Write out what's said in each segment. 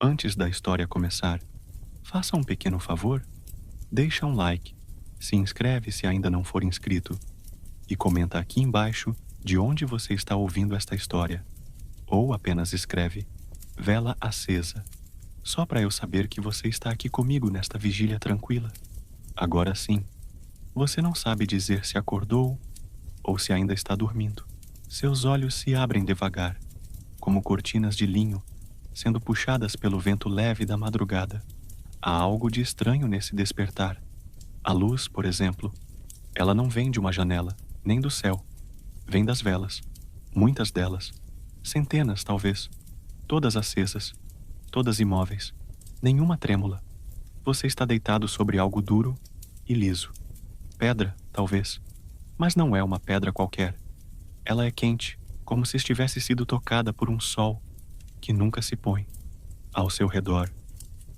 Antes da história começar, faça um pequeno favor. Deixa um like, se inscreve se ainda não for inscrito e comenta aqui embaixo de onde você está ouvindo esta história. Ou apenas escreve "vela acesa", só para eu saber que você está aqui comigo nesta vigília tranquila. Agora sim, você não sabe dizer se acordou ou se ainda está dormindo. Seus olhos se abrem devagar, como cortinas de linho sendo puxadas pelo vento leve da madrugada. Há algo de estranho nesse despertar. A luz, por exemplo, ela não vem de uma janela, nem do céu. Vem das velas. Muitas delas. Centenas, talvez. Todas acesas. Todas imóveis. Nenhuma trêmula. Você está deitado sobre algo duro e liso. Pedra, talvez. Mas não é uma pedra qualquer. Ela é quente, como se estivesse sido tocada por um sol que nunca se põe. Ao seu redor,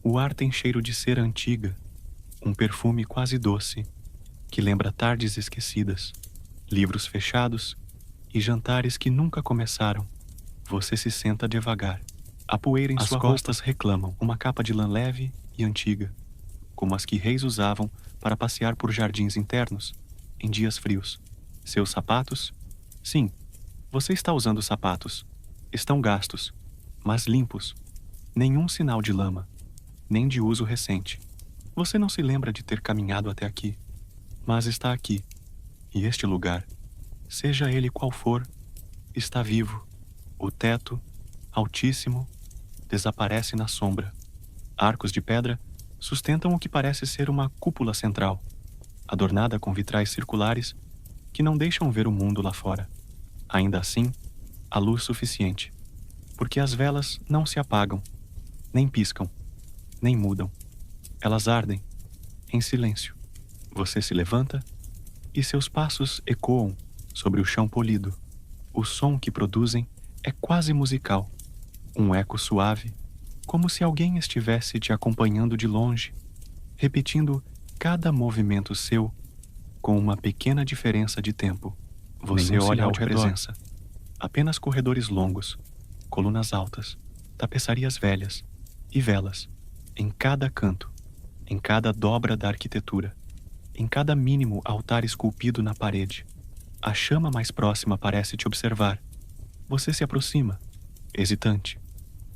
o ar tem cheiro de cera antiga, um perfume quase doce, que lembra tardes esquecidas, livros fechados e jantares que nunca começaram. Você se senta devagar. A poeira em suas costas reclamam uma capa de lã leve e antiga, como as que reis usavam para passear por jardins internos, em dias frios. Seus sapatos? Sim, você está usando sapatos. Estão gastos, mas limpos. Nenhum sinal de lama, nem de uso recente. Você não se lembra de ter caminhado até aqui, mas está aqui. E este lugar, seja ele qual for, está vivo. O teto, altíssimo, desaparece na sombra. Arcos de pedra sustentam o que parece ser uma cúpula central, adornada com vitrais circulares que não deixam ver o mundo lá fora. Ainda assim, há luz suficiente, porque as velas não se apagam, nem piscam, nem mudam. Elas ardem, em silêncio. Você se levanta e seus passos ecoam sobre o chão polido. O som que produzem é quase musical, um eco suave, como se alguém estivesse te acompanhando de longe, repetindo cada movimento seu com uma pequena diferença de tempo. Você olha ao redor. Apenas corredores longos, colunas altas, tapeçarias velhas e velas, em cada canto, em cada dobra da arquitetura, em cada mínimo altar esculpido na parede. A chama mais próxima parece te observar. Você se aproxima, hesitante.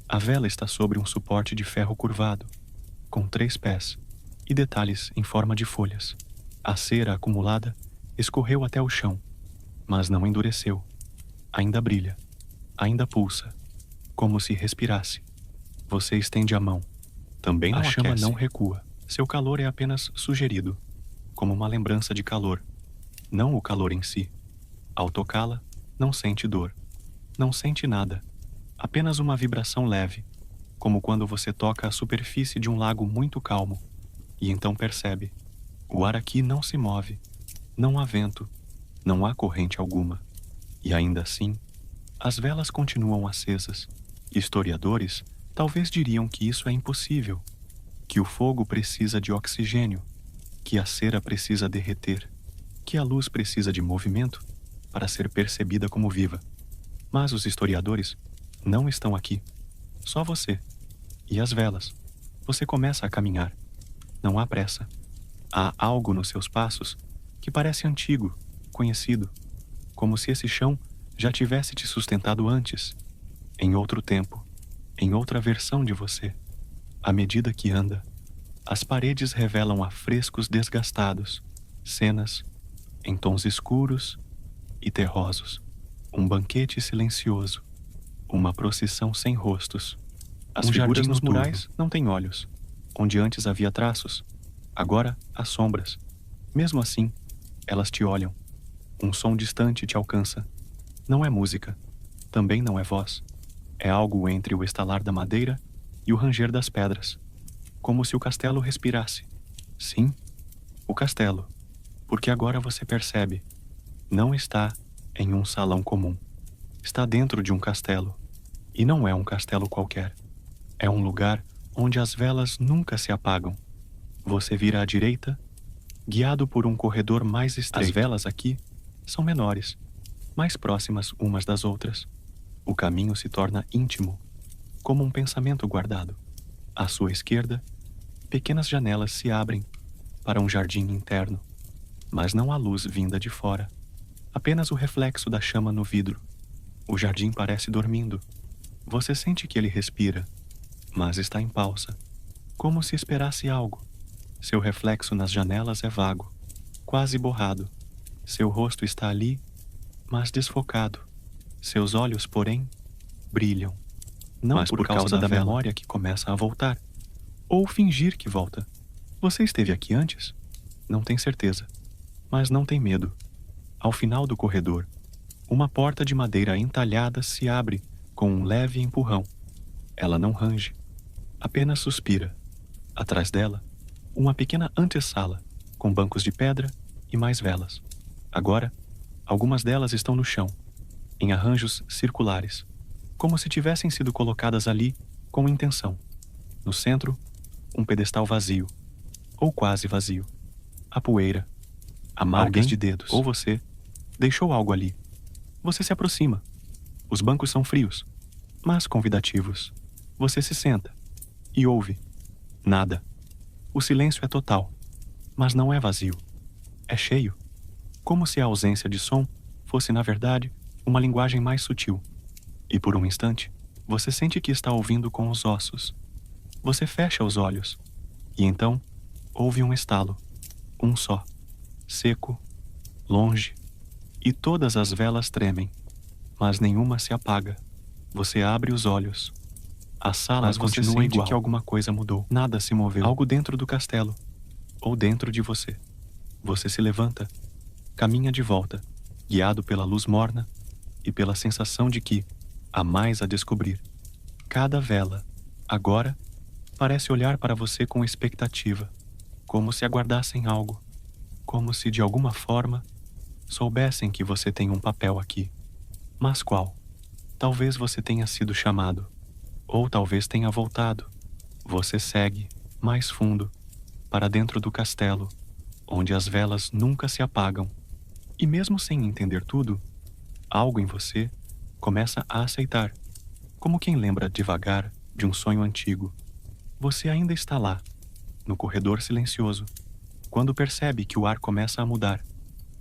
A vela está sobre um suporte de ferro curvado, com 3 pés e detalhes em forma de folhas. A cera acumulada escorreu até o chão, mas não endureceu. Ainda brilha, ainda pulsa, como se respirasse. Você estende a mão. Também a chama não recua. Seu calor é apenas sugerido, como uma lembrança de calor, não o calor em si. Ao tocá-la, não sente dor. Não sente nada. Apenas uma vibração leve, como quando você toca a superfície de um lago muito calmo, e então percebe: o ar aqui não se move, não há vento, não há corrente alguma. E ainda assim, as velas continuam acesas. Historiadores talvez diriam que isso é impossível, que o fogo precisa de oxigênio, que a cera precisa derreter, que a luz precisa de movimento para ser percebida como viva. Mas os historiadores não estão aqui. Só você. E as velas. Você começa a caminhar. Não há pressa. Há algo nos seus passos que parece antigo, conhecido, como se esse chão já tivesse te sustentado antes, em outro tempo, em outra versão de você. À medida que anda, as paredes revelam afrescos desgastados, cenas em tons escuros e terrosos, um banquete silencioso, uma procissão sem rostos. As figuras nos murais não têm olhos. Onde antes havia traços, agora há sombras. Mesmo assim, elas te olham. Um som distante te alcança. Não é música, também não é voz. É algo entre o estalar da madeira e o ranger das pedras, como se o castelo respirasse. Sim, o castelo, porque agora você percebe, não está em um salão comum. Está dentro de um castelo, e não é um castelo qualquer. É um lugar onde as velas nunca se apagam. Você vira à direita, guiado por um corredor mais estreito. As velas aqui são menores, mais próximas umas das outras. O caminho se torna íntimo, como um pensamento guardado. À sua esquerda, pequenas janelas se abrem para um jardim interno, mas não há luz vinda de fora, apenas o reflexo da chama no vidro. O jardim parece dormindo. Você sente que ele respira, mas está em pausa, como se esperasse algo. Seu reflexo nas janelas é vago, quase borrado. Seu rosto está ali, mas desfocado. Seus olhos, porém, brilham. Não mas por causa da memória que começa a voltar, ou fingir que volta. Você esteve aqui antes? Não tem certeza, mas não tem medo. Ao final do corredor, uma porta de madeira entalhada se abre com um leve empurrão. Ela não range, apenas suspira. Atrás dela, uma pequena antessala, com bancos de pedra e mais velas. Agora, algumas delas estão no chão, em arranjos circulares, como se tivessem sido colocadas ali com intenção. No centro, um pedestal vazio, ou quase vazio. A poeira, a marcas de dedos, ou você, deixou algo ali. Você se aproxima. Os bancos são frios, mas convidativos. Você se senta e ouve. Nada. O silêncio é total, mas não é vazio. É cheio, como se a ausência de som fosse, na verdade, uma linguagem mais sutil. E por um instante, você sente que está ouvindo com os ossos. Você fecha os olhos, e então ouve um estalo, um só, seco, longe, e todas as velas tremem, mas nenhuma se apaga. Você abre os olhos. A sala continua igual. Que alguma coisa mudou. Nada se moveu. Algo dentro do castelo, ou dentro de você. Você se levanta, caminha de volta, guiado pela luz morna e pela sensação de que há mais a descobrir. Cada vela, agora, parece olhar para você com expectativa, como se aguardassem algo, como se de alguma forma soubessem que você tem um papel aqui. Mas qual? Talvez você tenha sido chamado, ou talvez tenha voltado. Você segue, mais fundo, para dentro do castelo, onde as velas nunca se apagam. E mesmo sem entender tudo, algo em você começa a aceitar, como quem lembra devagar de um sonho antigo. Você ainda está lá, no corredor silencioso, quando percebe que o ar começa a mudar.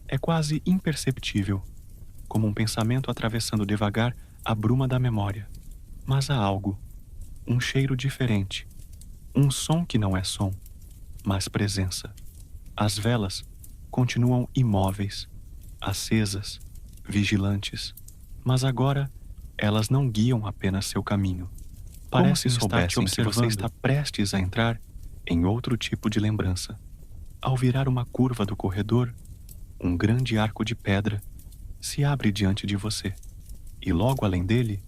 É quase imperceptível, como um pensamento atravessando devagar a bruma da memória. Mas há algo, um cheiro diferente, um som que não é som, mas presença. As velas continuam imóveis, acesas, vigilantes, mas agora elas não guiam apenas seu caminho. Parece que soubessem que você está prestes a entrar em outro tipo de lembrança. Ao virar uma curva do corredor, um grande arco de pedra se abre diante de você, e logo além dele,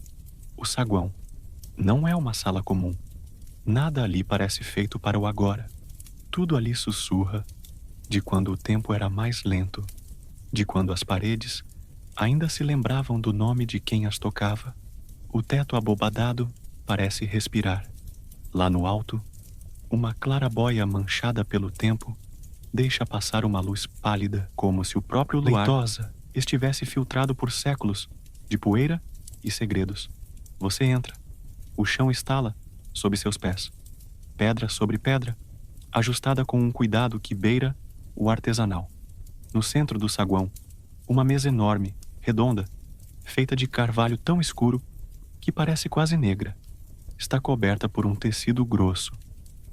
o saguão. Não é uma sala comum. Nada ali parece feito para o agora. Tudo ali sussurra de quando o tempo era mais lento, de quando as paredes ainda se lembravam do nome de quem as tocava. O teto abobadado parece respirar. Lá no alto, uma claraboia manchada pelo tempo deixa passar uma luz pálida, como se o próprio luar leitosa estivesse filtrado por séculos de poeira e segredos. Você entra. O chão estala sob seus pés. Pedra sobre pedra, ajustada com um cuidado que beira o artesanal. No centro do saguão, uma mesa enorme, redonda, feita de carvalho tão escuro que parece quase negra. Está coberta por um tecido grosso,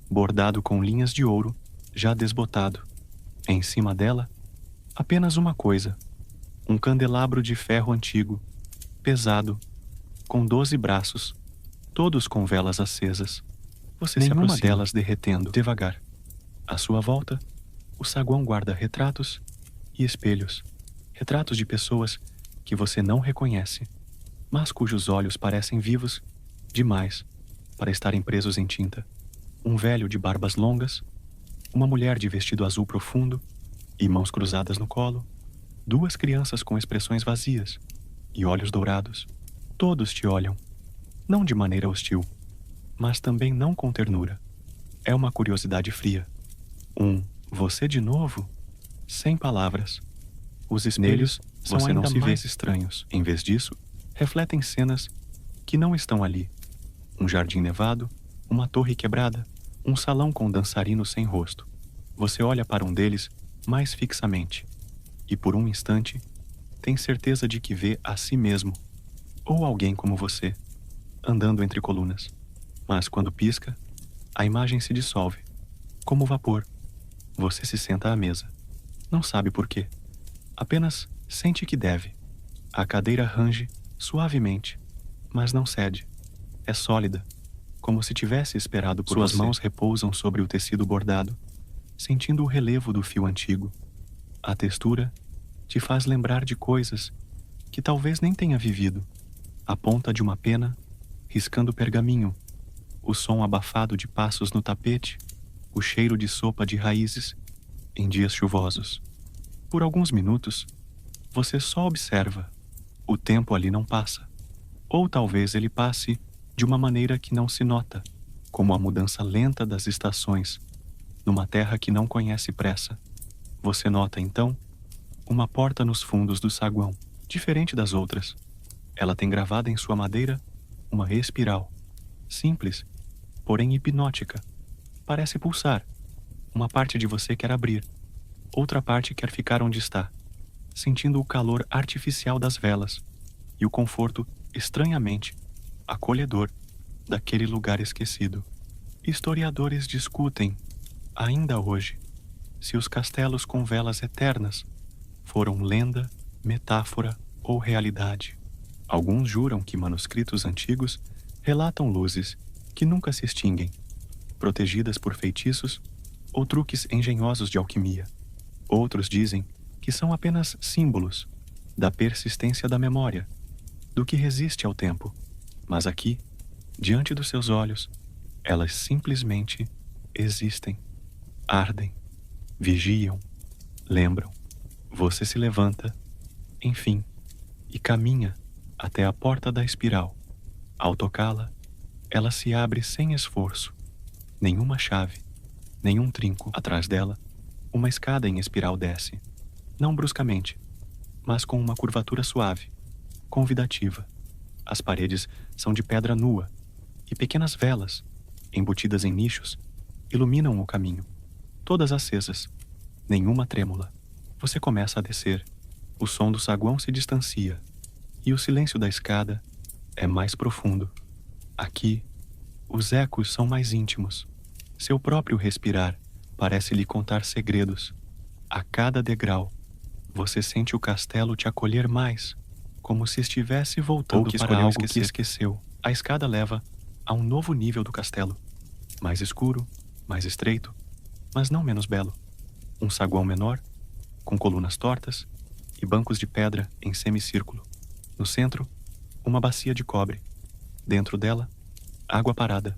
bordado com linhas de ouro, já desbotado. Em cima dela, apenas uma coisa: um candelabro de ferro antigo, pesado, com 12 braços, todos com velas acesas. Você se aproxima delas derretendo devagar. À sua volta, o saguão guarda retratos e espelhos. Retratos de pessoas que você não reconhece, mas cujos olhos parecem vivos demais para estarem presos em tinta. Um velho de barbas longas, uma mulher de vestido azul profundo e mãos cruzadas no colo, duas crianças com expressões vazias e olhos dourados. Todos te olham, não de maneira hostil, mas também não com ternura. É uma curiosidade fria. Você de novo? Sem palavras. Os espelhos são ainda mais estranhos. Em vez disso, refletem cenas que não estão ali. Um jardim nevado, uma torre quebrada, um salão com dançarinos sem rosto. Você olha para um deles mais fixamente e, por um instante, tem certeza de que vê a si mesmo ou alguém como você, andando entre colunas. Mas quando pisca, a imagem se dissolve, como vapor. Você se senta à mesa. Não sabe por quê. Apenas sente que deve. A cadeira range suavemente, mas não cede. É sólida, como se tivesse esperado por Suas mãos repousam sobre o tecido bordado, sentindo o relevo do fio antigo. A textura te faz lembrar de coisas que talvez nem tenha vivido. A ponta de uma pena, riscando pergaminho, o som abafado de passos no tapete, o cheiro de sopa de raízes em dias chuvosos. Por alguns minutos, você só observa. O tempo ali não passa. Ou talvez ele passe de uma maneira que não se nota, como a mudança lenta das estações, numa terra que não conhece pressa. Você nota, então, uma porta nos fundos do saguão, diferente das outras. Ela tem gravada em sua madeira uma espiral, simples, porém hipnótica. Parece pulsar. Uma parte de você quer abrir, outra parte quer ficar onde está, sentindo o calor artificial das velas e o conforto estranhamente acolhedor daquele lugar esquecido. Historiadores discutem, ainda hoje, se os castelos com velas eternas foram lenda, metáfora ou realidade. Alguns juram que manuscritos antigos relatam luzes que nunca se extinguem, protegidas por feitiços ou truques engenhosos de alquimia. Outros dizem que são apenas símbolos da persistência da memória, do que resiste ao tempo. Mas aqui, diante dos seus olhos, elas simplesmente existem, ardem, vigiam, lembram. Você se levanta, enfim, e caminha até a porta da espiral. Ao tocá-la, ela se abre sem esforço. Nenhuma chave, nenhum trinco. Atrás dela, uma escada em espiral desce. Não bruscamente, mas com uma curvatura suave, convidativa. As paredes são de pedra nua e pequenas velas, embutidas em nichos, iluminam o caminho. Todas acesas, nenhuma trêmula. Você começa a descer. O som do saguão se distancia e o silêncio da escada é mais profundo. Aqui, os ecos são mais íntimos. Seu próprio respirar parece lhe contar segredos. A cada degrau, você sente o castelo te acolher mais, como se estivesse voltando para algo que esqueceu. A escada leva a um novo nível do castelo. Mais escuro, mais estreito, mas não menos belo. Um saguão menor, com colunas tortas e bancos de pedra em semicírculo. No centro, uma bacia de cobre. Dentro dela, água parada.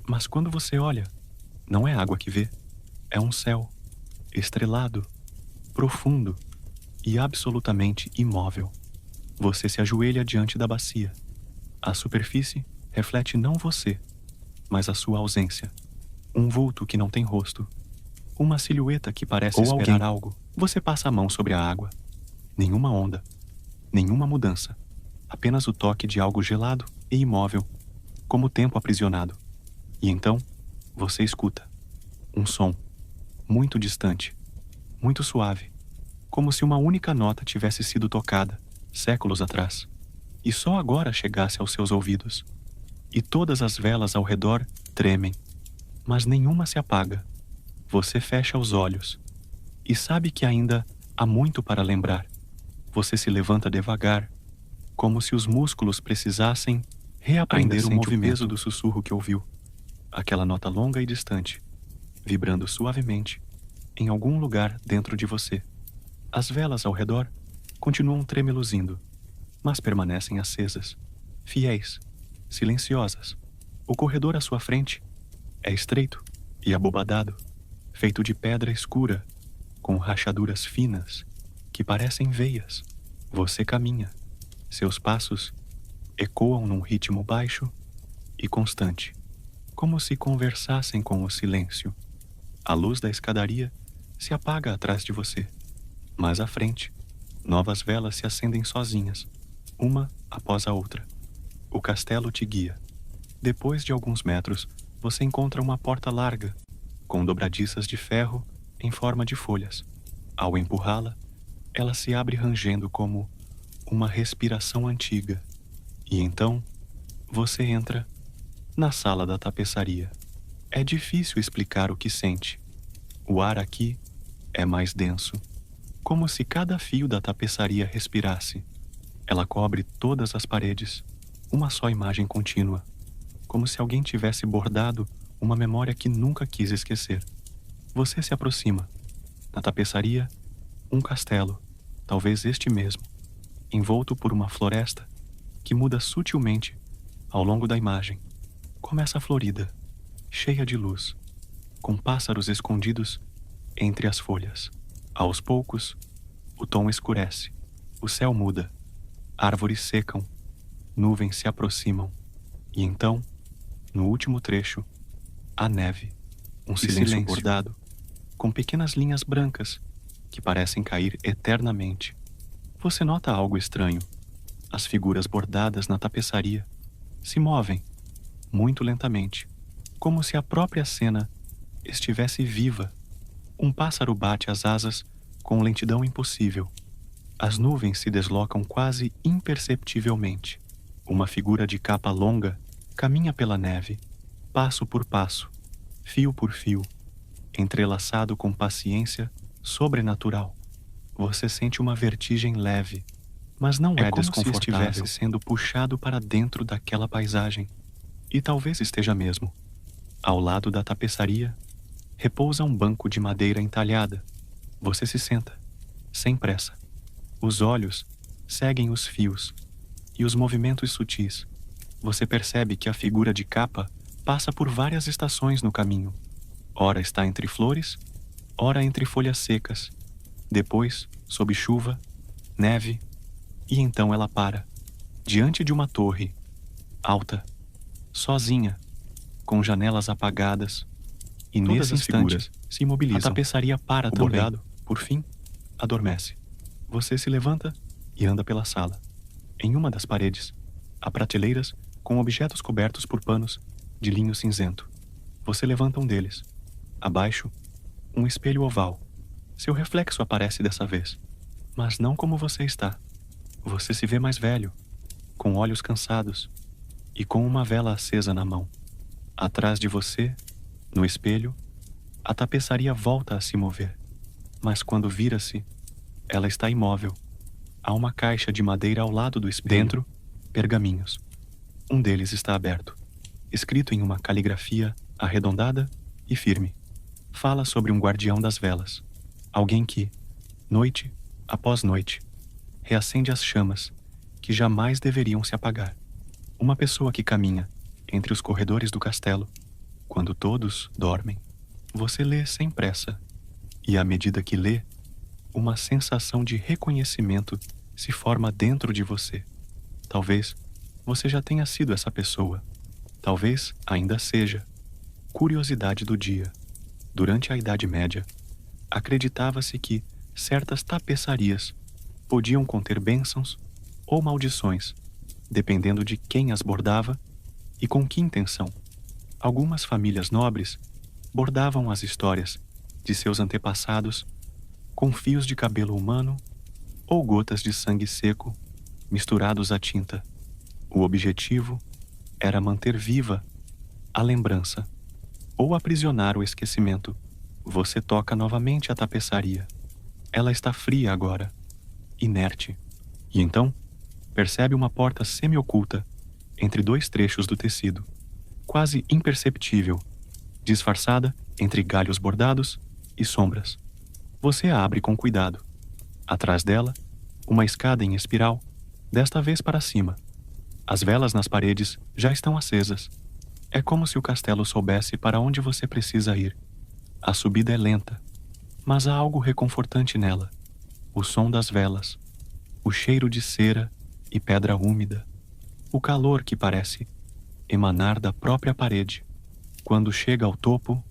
Mas quando você olha, não é água que vê. É um céu, estrelado, profundo e absolutamente imóvel. Você se ajoelha diante da bacia. A superfície reflete não você, mas a sua ausência. Um vulto que não tem rosto. Uma silhueta que parece esperar algo. Você passa a mão sobre a água. Nenhuma onda. Nenhuma mudança. Apenas o toque de algo gelado e imóvel, como o tempo aprisionado. E então, você escuta. Um som. Muito distante. Muito suave. Como se uma única nota tivesse sido tocada, séculos atrás, e só agora chegasse aos seus ouvidos. E todas as velas ao redor tremem, mas nenhuma se apaga. Você fecha os olhos e sabe que ainda há muito para lembrar. Você se levanta devagar, como se os músculos precisassem reaprender o movimento do sussurro que ouviu. Aquela nota longa e distante, vibrando suavemente em algum lugar dentro de você. As velas ao redor continuam tremeluzindo, mas permanecem acesas, fiéis, silenciosas. O corredor à sua frente é estreito e abobadado, feito de pedra escura, com rachaduras finas que parecem veias. Você caminha. Seus passos ecoam num ritmo baixo e constante, como se conversassem com o silêncio. A luz da escadaria se apaga atrás de você, mas à frente, novas velas se acendem sozinhas, uma após a outra. O castelo te guia. Depois de alguns metros, você encontra uma porta larga, com dobradiças de ferro em forma de folhas. Ao empurrá-la, ela se abre rangendo como uma respiração antiga. E então, você entra na sala da tapeçaria. É difícil explicar o que sente. O ar aqui é mais denso, como se cada fio da tapeçaria respirasse. Ela cobre todas as paredes, uma só imagem contínua, como se alguém tivesse bordado uma memória que nunca quis esquecer. Você se aproxima. Na tapeçaria, um castelo, talvez este mesmo, envolto por uma floresta que muda sutilmente ao longo da imagem. Começa florida, cheia de luz, com pássaros escondidos entre as folhas. Aos poucos, o tom escurece, o céu muda, árvores secam, nuvens se aproximam, e então, no último trecho, a neve, um silêncio bordado, com pequenas linhas brancas que parecem cair eternamente. Você nota algo estranho. As figuras bordadas na tapeçaria se movem, muito lentamente, como se a própria cena estivesse viva. Um pássaro bate as asas com lentidão impossível. As nuvens se deslocam quase imperceptivelmente. Uma figura de capa longa caminha pela neve, passo por passo, fio por fio, entrelaçado com paciência sobrenatural. Você sente uma vertigem leve, mas não é como se estivesse sendo puxado para dentro daquela paisagem. E talvez esteja mesmo. Ao lado da tapeçaria, repousa um banco de madeira entalhada. Você se senta, sem pressa. Os olhos seguem os fios e os movimentos sutis. Você percebe que a figura de capa passa por várias estações no caminho. Ora está entre flores, ora entre folhas secas. Depois, sob chuva, neve, e então ela para, diante de uma torre, alta, sozinha, com janelas apagadas, e nesse instante se imobilizam. A tapeçaria para também. O bordado, por fim, adormece. Você se levanta e anda pela sala. Em uma das paredes, há prateleiras com objetos cobertos por panos de linho cinzento. Você levanta um deles. Abaixo, um espelho oval. Seu reflexo aparece dessa vez, mas não como você está. Você se vê mais velho, com olhos cansados e com uma vela acesa na mão. Atrás de você, no espelho, a tapeçaria volta a se mover, mas quando vira-se, ela está imóvel. Há uma caixa de madeira ao lado do espelho. Dentro, pergaminhos. Um deles está aberto, escrito em uma caligrafia arredondada e firme. Fala sobre um guardião das velas, alguém que, noite após noite, reacende as chamas que jamais deveriam se apagar. Uma pessoa que caminha entre os corredores do castelo, quando todos dormem. Você lê sem pressa, e à medida que lê, uma sensação de reconhecimento se forma dentro de você. Talvez você já tenha sido essa pessoa. Talvez ainda seja. Curiosidade do dia. Durante a Idade Média, acreditava-se que certas tapeçarias podiam conter bênçãos ou maldições, dependendo de quem as bordava e com que intenção. Algumas famílias nobres bordavam as histórias de seus antepassados com fios de cabelo humano ou gotas de sangue seco misturados à tinta. O objetivo era manter viva a lembrança ou aprisionar o esquecimento. Você toca novamente a tapeçaria. Ela está fria agora, inerte. E então, percebe uma porta semi-oculta entre dois trechos do tecido, quase imperceptível, disfarçada entre galhos bordados e sombras. Você a abre com cuidado. Atrás dela, uma escada em espiral, desta vez para cima. As velas nas paredes já estão acesas. É como se o castelo soubesse para onde você precisa ir. A subida é lenta, mas há algo reconfortante nela. O som das velas, o cheiro de cera e pedra úmida, o calor que parece emanar da própria parede. Quando chega ao topo,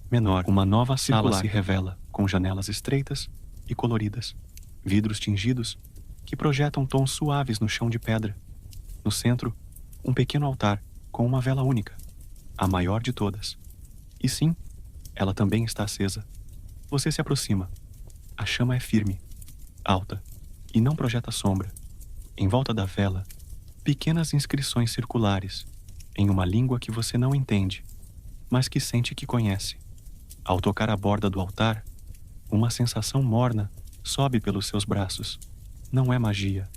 menor, uma nova sala se revela, com janelas estreitas e coloridas, vidros tingidos que projetam tons suaves no chão de pedra. No centro, um pequeno altar com uma vela única. a maior de todas. E sim, ela também está acesa. Você se aproxima. A chama é firme, alta, e não projeta sombra. Em volta da vela, pequenas inscrições circulares, em uma língua que você não entende, mas que sente que conhece. Ao tocar a borda do altar, uma sensação morna sobe pelos seus braços. Não é magia.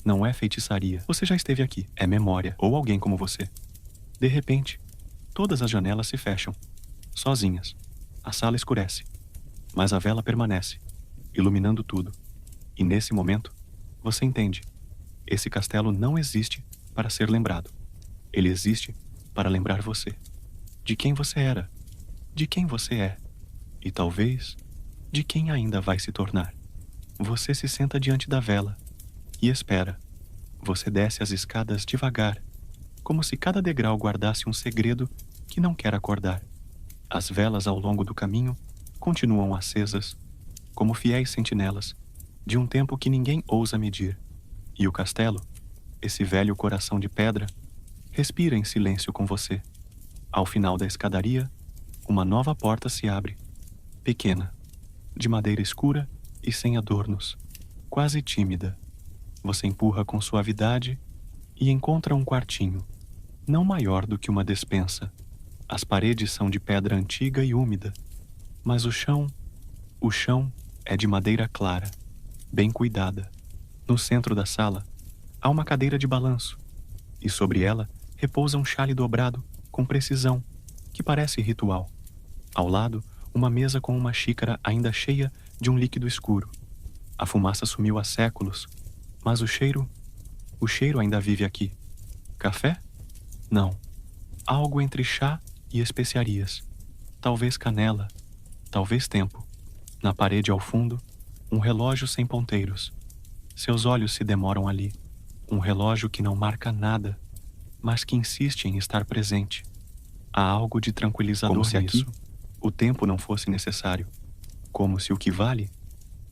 Não é feitiçaria. Você já esteve aqui. É memória. Ou alguém como você. De repente, todas as janelas se fecham. Sozinhas. A sala escurece. Mas a vela permanece, iluminando tudo. E nesse momento, você entende. Esse castelo não existe para ser lembrado. Ele existe para lembrar você. De quem você era. De quem você é. E talvez, de quem ainda vai se tornar. Você se senta diante da vela e espera. Você desce as escadas devagar, como se cada degrau guardasse um segredo que não quer acordar. As velas ao longo do caminho continuam acesas, como fiéis sentinelas, de um tempo que ninguém ousa medir. E o castelo, esse velho coração de pedra, respira em silêncio com você. Ao final da escadaria, uma nova porta se abre, pequena, de madeira escura e sem adornos, quase tímida. Você empurra com suavidade e encontra um quartinho, não maior do que uma despensa. As paredes são de pedra antiga e úmida, mas o chão é de madeira clara, bem cuidada. No centro da sala, há uma cadeira de balanço, e sobre ela repousa um xale dobrado com precisão, que parece ritual. Ao lado, uma mesa com uma xícara ainda cheia de um líquido escuro. A fumaça sumiu há séculos, mas o cheiro ainda vive aqui. Café? Não. Algo entre chá e especiarias. Talvez canela, talvez tempo. Na parede ao fundo, um relógio sem ponteiros. Seus olhos se demoram ali. Um relógio que não marca nada, mas que insiste em estar presente. Há algo de tranquilizador nisso. Como se aqui o tempo não fosse necessário. Como se o que vale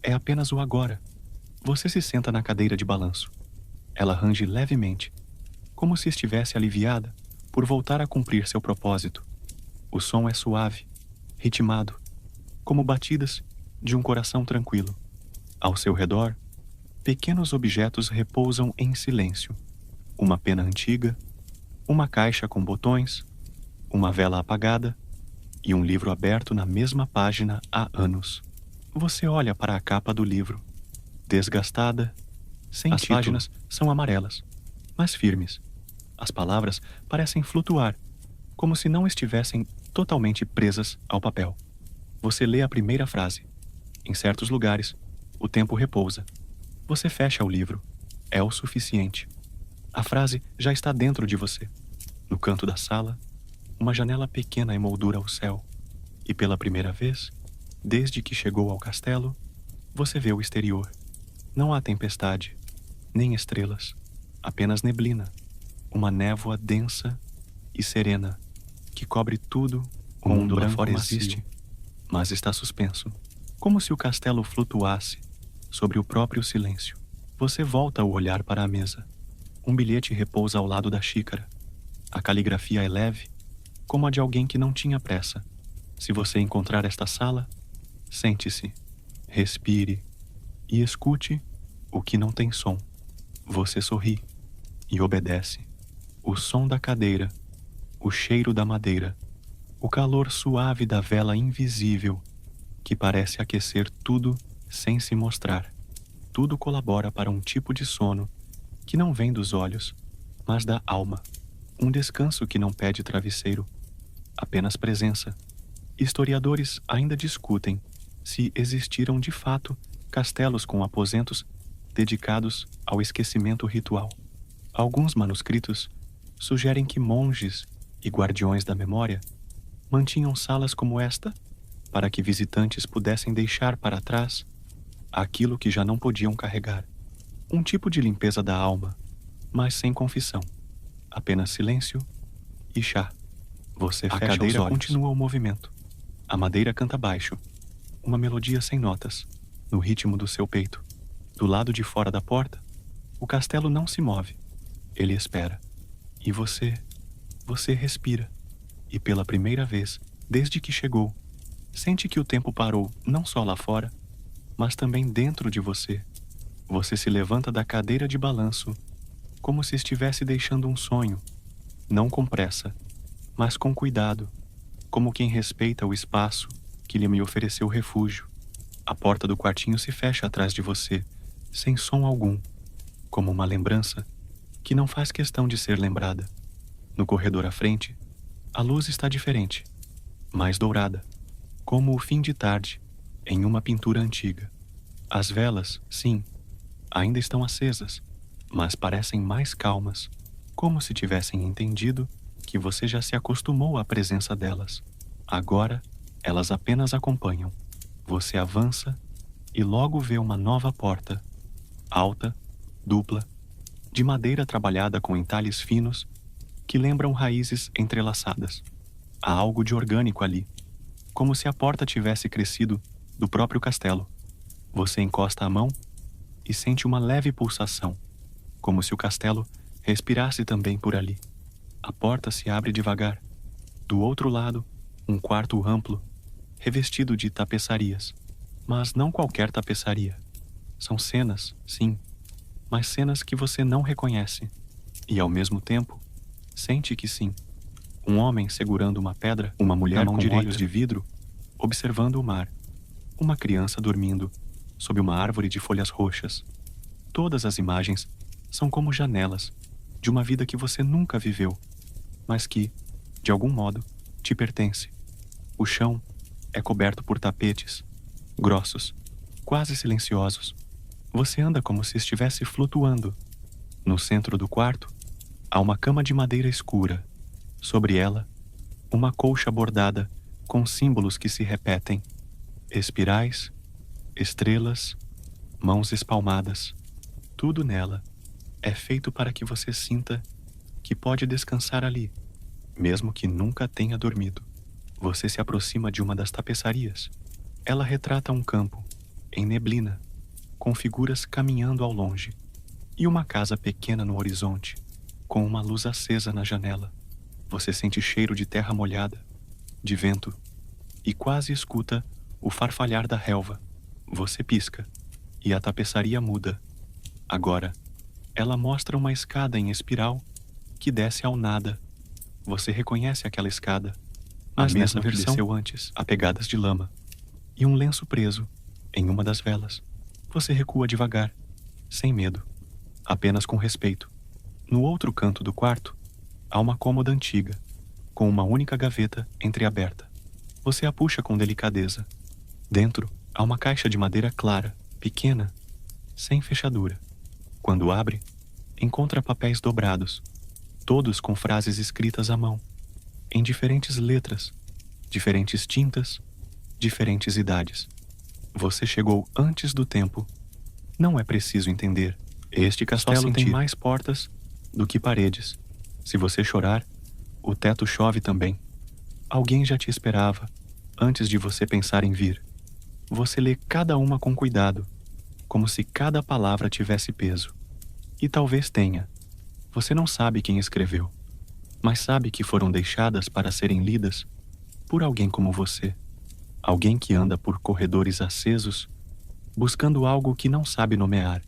é apenas o agora. Você se senta na cadeira de balanço. Ela range levemente, como se estivesse aliviada por voltar a cumprir seu propósito. O som é suave, ritmado, como batidas de um coração tranquilo. Ao seu redor, pequenos objetos repousam em silêncio. Uma pena antiga, uma caixa com botões, uma vela apagada e um livro aberto na mesma página há anos. Você olha para a capa do livro, desgastada, sem título. As páginas são amarelas, mas firmes. As palavras parecem flutuar, como se não estivessem totalmente presas ao papel. Você lê a primeira frase. Em certos lugares, o tempo repousa. Você fecha o livro. É o suficiente. A frase já está dentro de você. No canto da sala, uma janela pequena emoldura o céu. E pela primeira vez, desde que chegou ao castelo, você vê o exterior. Não há tempestade, nem estrelas, apenas neblina. Uma névoa densa e serena, que cobre tudo com um branco fora existe, mas está suspenso, como se o castelo flutuasse sobre o próprio silêncio. Você volta o olhar para a mesa. Um bilhete repousa ao lado da xícara. A caligrafia é leve, como a de alguém que não tinha pressa. Se você encontrar esta sala, sente-se, respire e escute o que não tem som. Você sorri e obedece. O som da cadeira, o cheiro da madeira, o calor suave da vela invisível que parece aquecer tudo sem se mostrar. Tudo colabora para um tipo de sono que não vem dos olhos, mas da alma. Um descanso que não pede travesseiro, apenas presença. Historiadores ainda discutem se existiram de fato castelos com aposentos dedicados ao esquecimento ritual. Alguns manuscritos sugerem que monges e guardiões da memória mantinham salas como esta para que visitantes pudessem deixar para trás aquilo que já não podiam carregar. Um tipo de limpeza da alma, mas sem confissão. Apenas silêncio e chá. Você fecha os olhos. A cadeira continua o movimento. A madeira canta baixo, uma melodia sem notas, no ritmo do seu peito. Do lado de fora da porta, o castelo não se move. Ele espera. E você respira. e pela primeira vez, desde que chegou, sente que o tempo parou não só lá fora, mas também dentro de você. Você se levanta da cadeira de balanço, como se estivesse deixando um sonho, não com pressa, mas com cuidado, como quem respeita o espaço que lhe me ofereceu refúgio. A porta do quartinho se fecha atrás de você, sem som algum, como uma lembrança que não faz questão de ser lembrada. No corredor à frente, a luz está diferente, mais dourada, como o fim de tarde, em uma pintura antiga. As velas, sim, ainda estão acesas, mas parecem mais calmas, como se tivessem entendido que você já se acostumou à presença delas. Agora, elas apenas acompanham. Você avança e logo vê uma nova porta, alta, dupla, de madeira trabalhada com entalhes finos que lembram raízes entrelaçadas. Há algo de orgânico ali, como se a porta tivesse crescido do próprio castelo. Você encosta a mão e sente uma leve pulsação, como se o castelo respirasse também por ali. A porta se abre devagar. Do outro lado, um quarto amplo, revestido de tapeçarias. Mas não qualquer tapeçaria. São cenas, sim, mas cenas que você não reconhece. E ao mesmo tempo, sente que sim. Um homem segurando uma pedra, uma mulher com olhos de vidro, observando o mar. Uma criança dormindo, sob uma árvore de folhas roxas. Todas as imagens são como janelas de uma vida que você nunca viveu, mas que, de algum modo, te pertence. O chão é coberto por tapetes, grossos, quase silenciosos. Você anda como se estivesse flutuando. No centro do quarto, há uma cama de madeira escura. Sobre ela, uma colcha bordada com símbolos que se repetem. Espirais, estrelas, mãos espalmadas. Tudo nela é feito para que você sinta que pode descansar ali, mesmo que nunca tenha dormido. Você se aproxima de uma das tapeçarias. Ela retrata um campo, em neblina, com figuras caminhando ao longe, e uma casa pequena no horizonte, com uma luz acesa na janela. Você sente cheiro de terra molhada, de vento, e quase escuta o farfalhar da relva. Você pisca, e a tapeçaria muda. Agora, ela mostra uma escada em espiral que desce ao nada. Você reconhece aquela escada, mas nessa versão desceu antes, a pegadas de lama, e um lenço preso em uma das velas. Você recua devagar, sem medo, apenas com respeito. No outro canto do quarto, há uma cômoda antiga, com uma única gaveta entreaberta. Você a puxa com delicadeza. Dentro, há uma caixa de madeira clara, pequena, sem fechadura. Quando abre, encontra papéis dobrados, todos com frases escritas à mão, em diferentes letras, diferentes tintas, diferentes idades. Você chegou antes do tempo. Não é preciso entender. Este castelo tem mais portas do que paredes. Se você chorar, o teto chove também. Alguém já te esperava, antes de você pensar em vir. Você lê cada uma com cuidado, como se cada palavra tivesse peso. E talvez tenha. Você não sabe quem escreveu, mas sabe que foram deixadas para serem lidas por alguém como você. Alguém que anda por corredores acesos, buscando algo que não sabe nomear.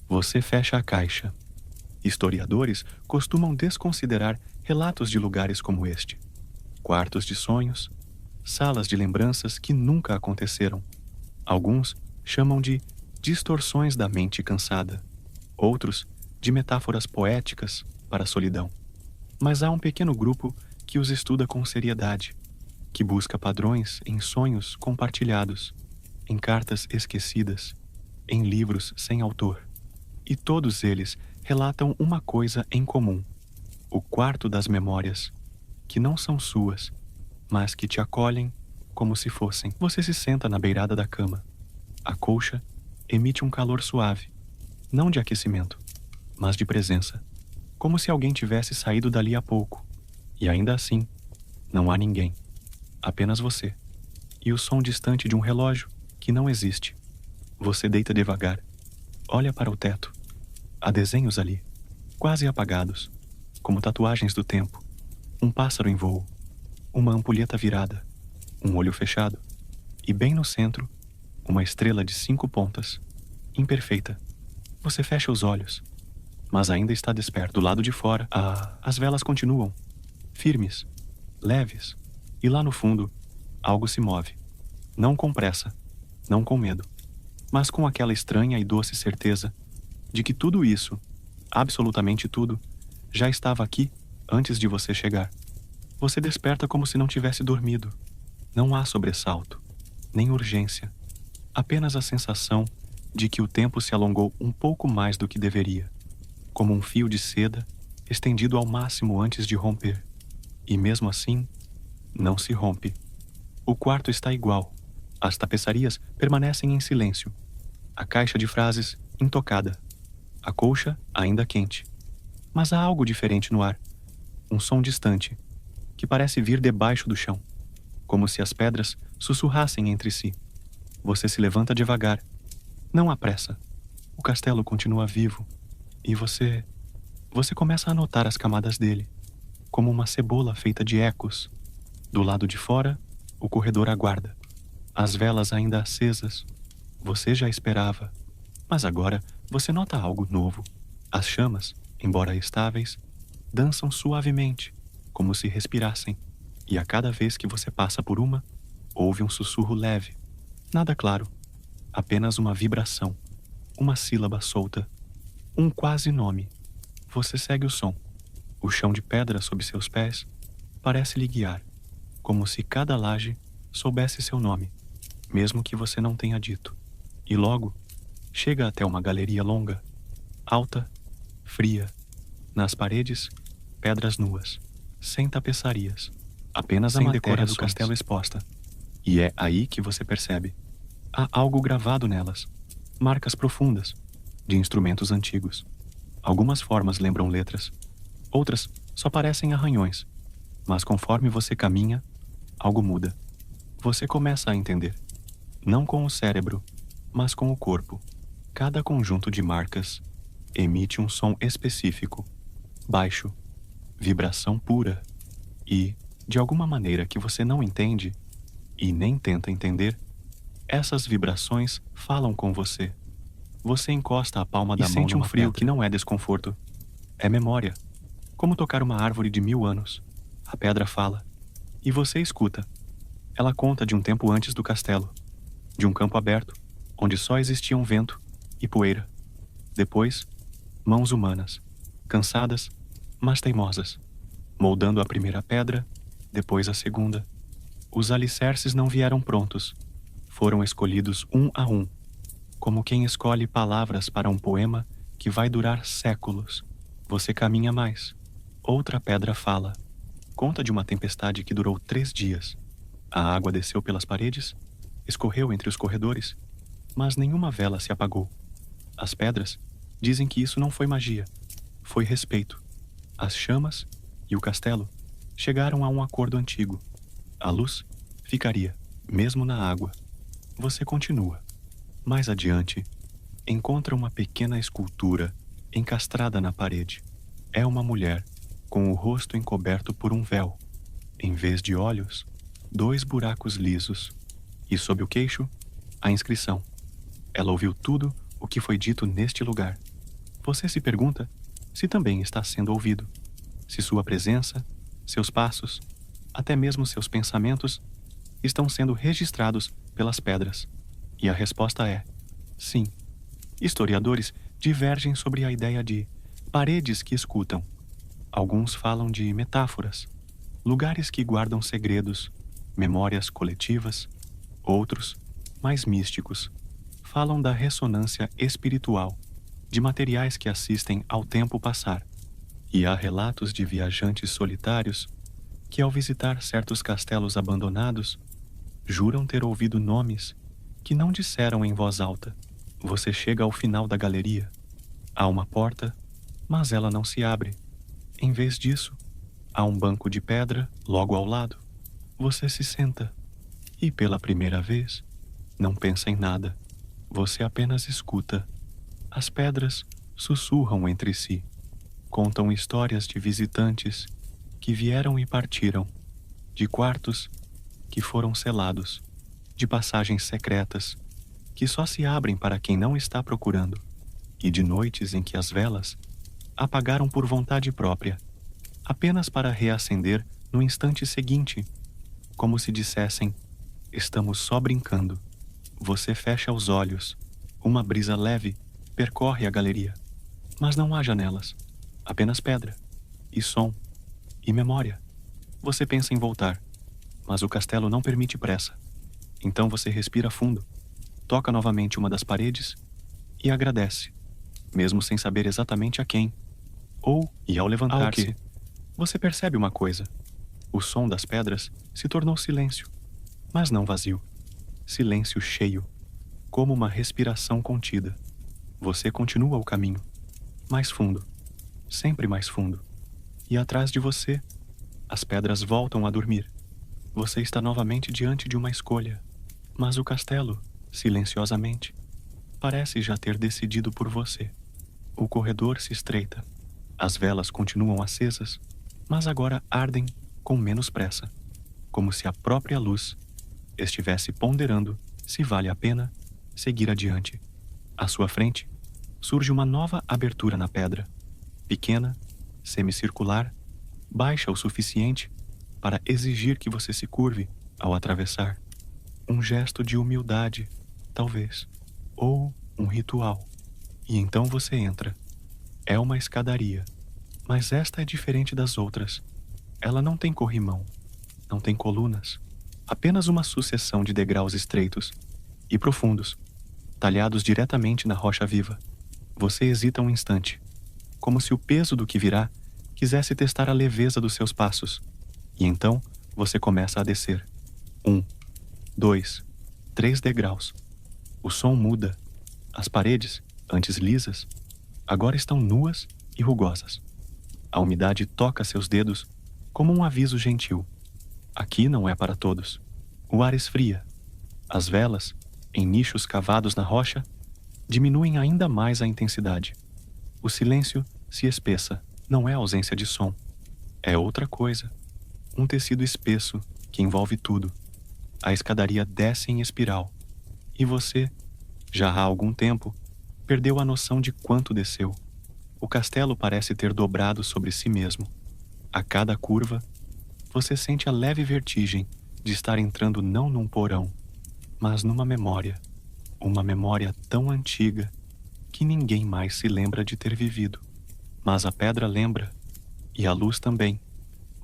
Você fecha a caixa. Historiadores costumam desconsiderar relatos de lugares como este. Quartos de sonhos, salas de lembranças que nunca aconteceram. Alguns chamam de distorções da mente cansada. Outros, de metáforas poéticas para a solidão. Mas há um pequeno grupo que os estuda com seriedade, que busca padrões em sonhos compartilhados, em cartas esquecidas, em livros sem autor. E todos eles relatam uma coisa em comum: o quarto das memórias, que não são suas, mas que te acolhem como se fossem. Você se senta na beirada da cama. A colcha emite um calor suave, não de aquecimento, mas de presença, como se alguém tivesse saído dali há pouco. E ainda assim, não há ninguém, apenas você, e o som distante de um relógio que não existe. Você deita devagar, olha para o teto. Há desenhos ali, quase apagados, como tatuagens do tempo. Um pássaro em voo, uma ampulheta virada, um olho fechado, e bem no centro, uma estrela de 5 pontas, imperfeita. Você fecha os olhos, mas ainda está desperto. Do lado de fora, as velas continuam, firmes, leves, e lá no fundo, algo se move. Não com pressa, não com medo, mas com aquela estranha e doce certeza de que tudo isso, absolutamente tudo, já estava aqui antes de você chegar. Você desperta como se não tivesse dormido. Não há sobressalto, nem urgência, apenas a sensação de que o tempo se alongou um pouco mais do que deveria, como um fio de seda estendido ao máximo antes de romper. E mesmo assim, não se rompe. O quarto está igual. As tapeçarias permanecem em silêncio. A caixa de frases intocada. A colcha ainda quente. Mas há algo diferente no ar. Um som distante, que parece vir debaixo do chão, como se as pedras sussurrassem entre si. Você se levanta devagar. Não há pressa. O castelo continua vivo. E você começa a notar as camadas dele, como uma cebola feita de ecos. Do lado de fora, o corredor aguarda. As velas ainda acesas. Você já esperava. Mas agora você nota algo novo. As chamas, embora estáveis, dançam suavemente, como se respirassem. E a cada vez que você passa por uma, ouve um sussurro leve. Nada claro. Apenas uma vibração. Uma sílaba solta. Um quase nome. Você segue o som. O chão de pedra sob seus pés parece lhe guiar, como se cada laje soubesse seu nome, mesmo que você não tenha dito. E logo, chega até uma galeria longa, alta, fria. Nas paredes, pedras nuas, sem tapeçarias, apenas a matéria do castelo exposta. E é aí que você percebe. Há algo gravado nelas, marcas profundas, de instrumentos antigos. Algumas formas lembram letras, outras só parecem arranhões. Mas conforme você caminha, algo muda. Você começa a entender. Não com o cérebro, mas com o corpo. Cada conjunto de marcas emite um som específico, baixo, vibração pura. E, de alguma maneira que você não entende, e nem tenta entender, essas vibrações falam com você. Você encosta a palma da mão e sente um frio que não é desconforto. É memória. Como tocar uma árvore de 1000 anos. A pedra fala. E você escuta. Ela conta de um tempo antes do castelo. De um campo aberto, onde só existiam vento e poeira. Depois, mãos humanas, cansadas, mas teimosas, moldando a primeira pedra, depois a segunda. Os alicerces não vieram prontos. Foram escolhidos um a um, como quem escolhe palavras para um poema que vai durar séculos. Você caminha mais. Outra pedra fala. Conta de uma tempestade que durou 3 dias. A água desceu pelas paredes, escorreu entre os corredores, mas nenhuma vela se apagou. As pedras dizem que isso não foi magia, foi respeito. As chamas e o castelo chegaram a um acordo antigo. A luz ficaria, mesmo na água. Você continua. Mais adiante, encontra uma pequena escultura encastrada na parede. É uma mulher, com o rosto encoberto por um véu. Em vez de olhos, 2 buracos lisos. E sob o queixo, a inscrição. Ela ouviu tudo o que foi dito neste lugar. Você se pergunta se também está sendo ouvido. Se sua presença, seus passos, até mesmo seus pensamentos, estão sendo registrados pelas pedras. E a resposta é sim. Historiadores divergem sobre a ideia de paredes que escutam. Alguns falam de metáforas, lugares que guardam segredos, memórias coletivas. Outros, mais místicos, falam da ressonância espiritual, de materiais que assistem ao tempo passar. E há relatos de viajantes solitários que, ao visitar certos castelos abandonados, juram ter ouvido nomes que não disseram em voz alta. Você chega ao final da galeria. Há uma porta, mas ela não se abre. Em vez disso, há um banco de pedra logo ao lado. Você se senta e, pela primeira vez, não pensa em nada. Você apenas escuta. As pedras sussurram entre si. Contam histórias de visitantes que vieram e partiram. de quartos que foram selados, de passagens secretas que só se abrem para quem não está procurando, e de noites em que as velas apagaram por vontade própria, apenas para reacender no instante seguinte, como se dissessem: estamos só brincando. Você fecha os olhos, uma brisa leve percorre a galeria, mas não há janelas, apenas pedra, e som, e memória. Você pensa em voltar, mas o castelo não permite pressa. Então você respira fundo, toca novamente uma das paredes e agradece, mesmo sem saber exatamente a quem. E ao levantar-se, você percebe uma coisa. O som das pedras se tornou silêncio, mas não vazio. Silêncio cheio, como uma respiração contida. Você continua o caminho, mais fundo, sempre mais fundo. E atrás de você, as pedras voltam a dormir. Você está novamente diante de uma escolha, mas o castelo, silenciosamente, parece já ter decidido por você. O corredor se estreita. As velas continuam acesas, mas agora ardem com menos pressa, como se a própria luz estivesse ponderando se vale a pena seguir adiante. À sua frente, surge uma nova abertura na pedra, pequena, semicircular, baixa o suficiente para exigir que você se curve ao atravessar. Um gesto de humildade, talvez, ou um ritual. E então você entra. É uma escadaria, mas esta é diferente das outras. Ela não tem corrimão, não tem colunas, apenas uma sucessão de degraus estreitos e profundos, talhados diretamente na rocha viva. Você hesita um instante, como se o peso do que virá quisesse testar a leveza dos seus passos. E então você começa a descer. 1, 2, 3 degraus. O som muda. As paredes, antes lisas, agora estão nuas e rugosas. A umidade toca seus dedos como um aviso gentil. Aqui não é para todos. O ar esfria. As velas, em nichos cavados na rocha, diminuem ainda mais a intensidade. O silêncio se espessa. Não é ausência de som. É outra coisa. Um tecido espesso que envolve tudo. A escadaria desce em espiral. E você, já há algum tempo, perdeu a noção de quanto desceu. O castelo parece ter dobrado sobre si mesmo. A cada curva, você sente a leve vertigem de estar entrando não num porão, mas numa memória. Uma memória tão antiga que ninguém mais se lembra de ter vivido. Mas a pedra lembra, e a luz também.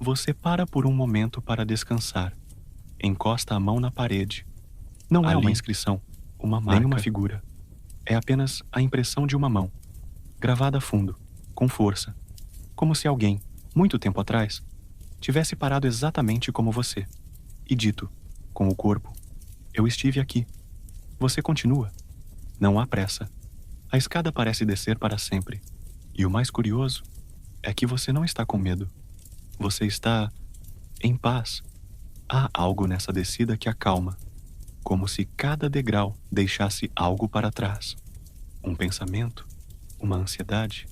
Você para por um momento para descansar. Encosta a mão na parede. Não é uma inscrição, uma marca, nem uma figura. É apenas a impressão de uma mão, gravada a fundo, com força, como se alguém, muito tempo atrás, tivesse parado exatamente como você e dito, com o corpo: eu estive aqui. Você continua. Não há pressa. A escada parece descer para sempre. E o mais curioso é que você não está com medo. Você está em paz. Há algo nessa descida que acalma, como se cada degrau deixasse algo para trás. Um pensamento, uma ansiedade,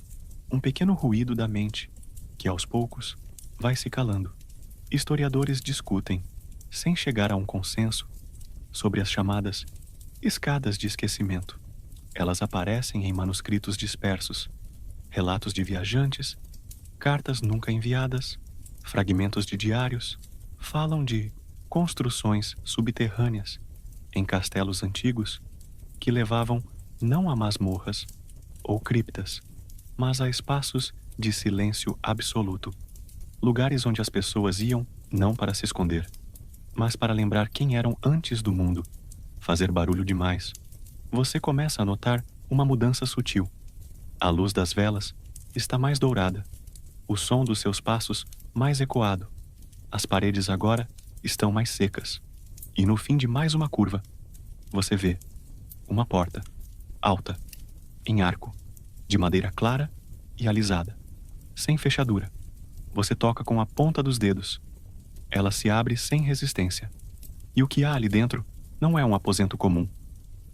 um pequeno ruído da mente que, aos poucos, vai se calando. Historiadores discutem, sem chegar a um consenso, sobre as chamadas escadas de esquecimento. Elas aparecem em manuscritos dispersos, relatos de viajantes, cartas nunca enviadas, fragmentos de diários, falam de construções subterrâneas em castelos antigos que levavam não a masmorras ou criptas, mas a espaços de silêncio absoluto. Lugares onde as pessoas iam não para se esconder, mas para lembrar quem eram antes do mundo, fazer barulho demais. Você começa a notar uma mudança sutil. A luz das velas está mais dourada, o som dos seus passos mais ecoado. As paredes agora estão mais secas. E no fim de mais uma curva, você vê uma porta, alta, em arco, de madeira clara e alisada, sem fechadura. Você toca com a ponta dos dedos. Ela se abre sem resistência. E o que há ali dentro não é um aposento comum.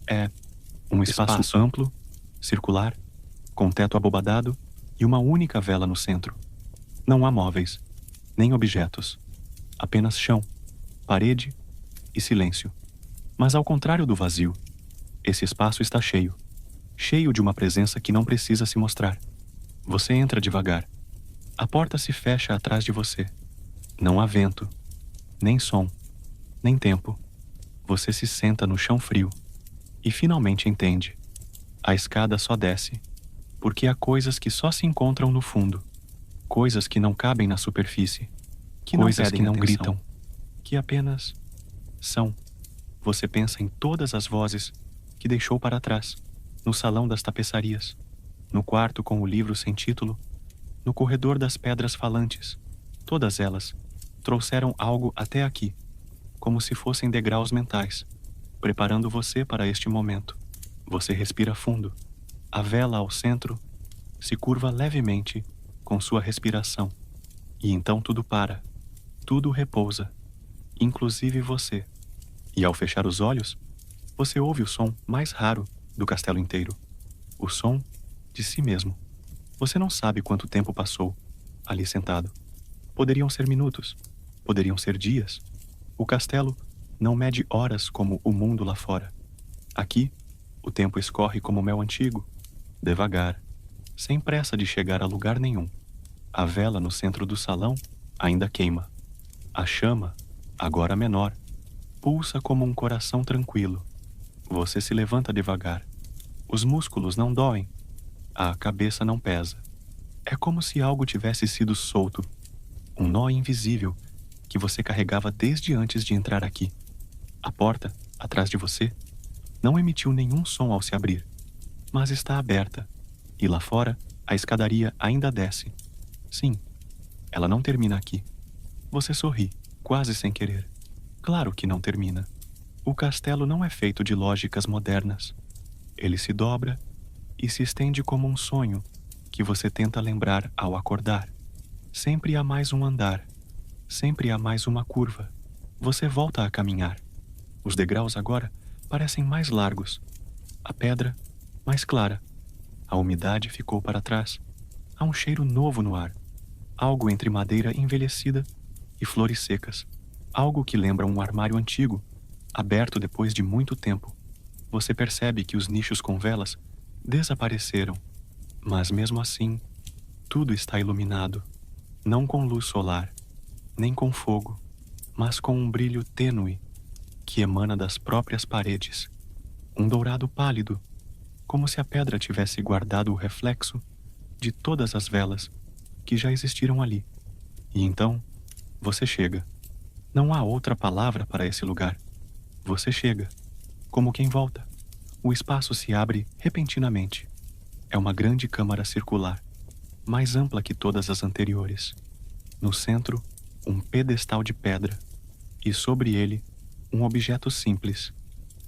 É um espaço amplo, circular, com teto abobadado e uma única vela no centro. Não há móveis, nem objetos. Apenas chão, parede e silêncio. Mas ao contrário do vazio, esse espaço está cheio, cheio de uma presença que não precisa se mostrar. Você entra devagar. A porta se fecha atrás de você. Não há vento, nem som, nem tempo. Você se senta no chão frio e finalmente entende. A escada só desce, porque há coisas que só se encontram no fundo, coisas que não cabem na superfície, coisas que não gritam, que apenas são. Você pensa em todas as vozes que deixou para trás, no salão das tapeçarias, no quarto com o livro sem título, no corredor das pedras falantes. Todas elas trouxeram algo até aqui, como se fossem degraus mentais, preparando você para este momento. Você respira fundo. A vela ao centro se curva levemente com sua respiração. E então tudo para. Tudo repousa, inclusive você. E ao fechar os olhos, você ouve o som mais raro do castelo inteiro. O som de si mesmo. Você não sabe quanto tempo passou ali sentado. Poderiam ser minutos, poderiam ser dias. O castelo não mede horas como o mundo lá fora. Aqui, o tempo escorre como mel antigo, devagar, sem pressa de chegar a lugar nenhum. A vela no centro do salão ainda queima. A chama, agora menor, pulsa como um coração tranquilo. Você se levanta devagar. Os músculos não doem. A cabeça não pesa. É como se algo tivesse sido solto. Um nó invisível que você carregava desde antes de entrar aqui. A porta, atrás de você, não emitiu nenhum som ao se abrir, mas está aberta. E lá fora, a escadaria ainda desce. Sim, ela não termina aqui. Você sorri, quase sem querer. Claro que não termina. O castelo não é feito de lógicas modernas. Ele se dobra e se estende como um sonho que você tenta lembrar ao acordar. Sempre há mais um andar. Sempre há mais uma curva. Você volta a caminhar. Os degraus agora parecem mais largos. A pedra, mais clara. A umidade ficou para trás. Há um cheiro novo no ar. Algo entre madeira envelhecida e flores secas. Algo que lembra um armário antigo, aberto depois de muito tempo. Você percebe que os nichos com velas desapareceram. Mas mesmo assim, tudo está iluminado. Não com luz solar, nem com fogo, mas com um brilho tênue que emana das próprias paredes. Um dourado pálido, como se a pedra tivesse guardado o reflexo de todas as velas que já existiram ali. E então, você chega. Não há outra palavra para esse lugar. Você chega, como quem volta. O espaço se abre repentinamente. É uma grande câmara circular, mais ampla que todas as anteriores. No centro, um pedestal de pedra, e sobre ele, um objeto simples,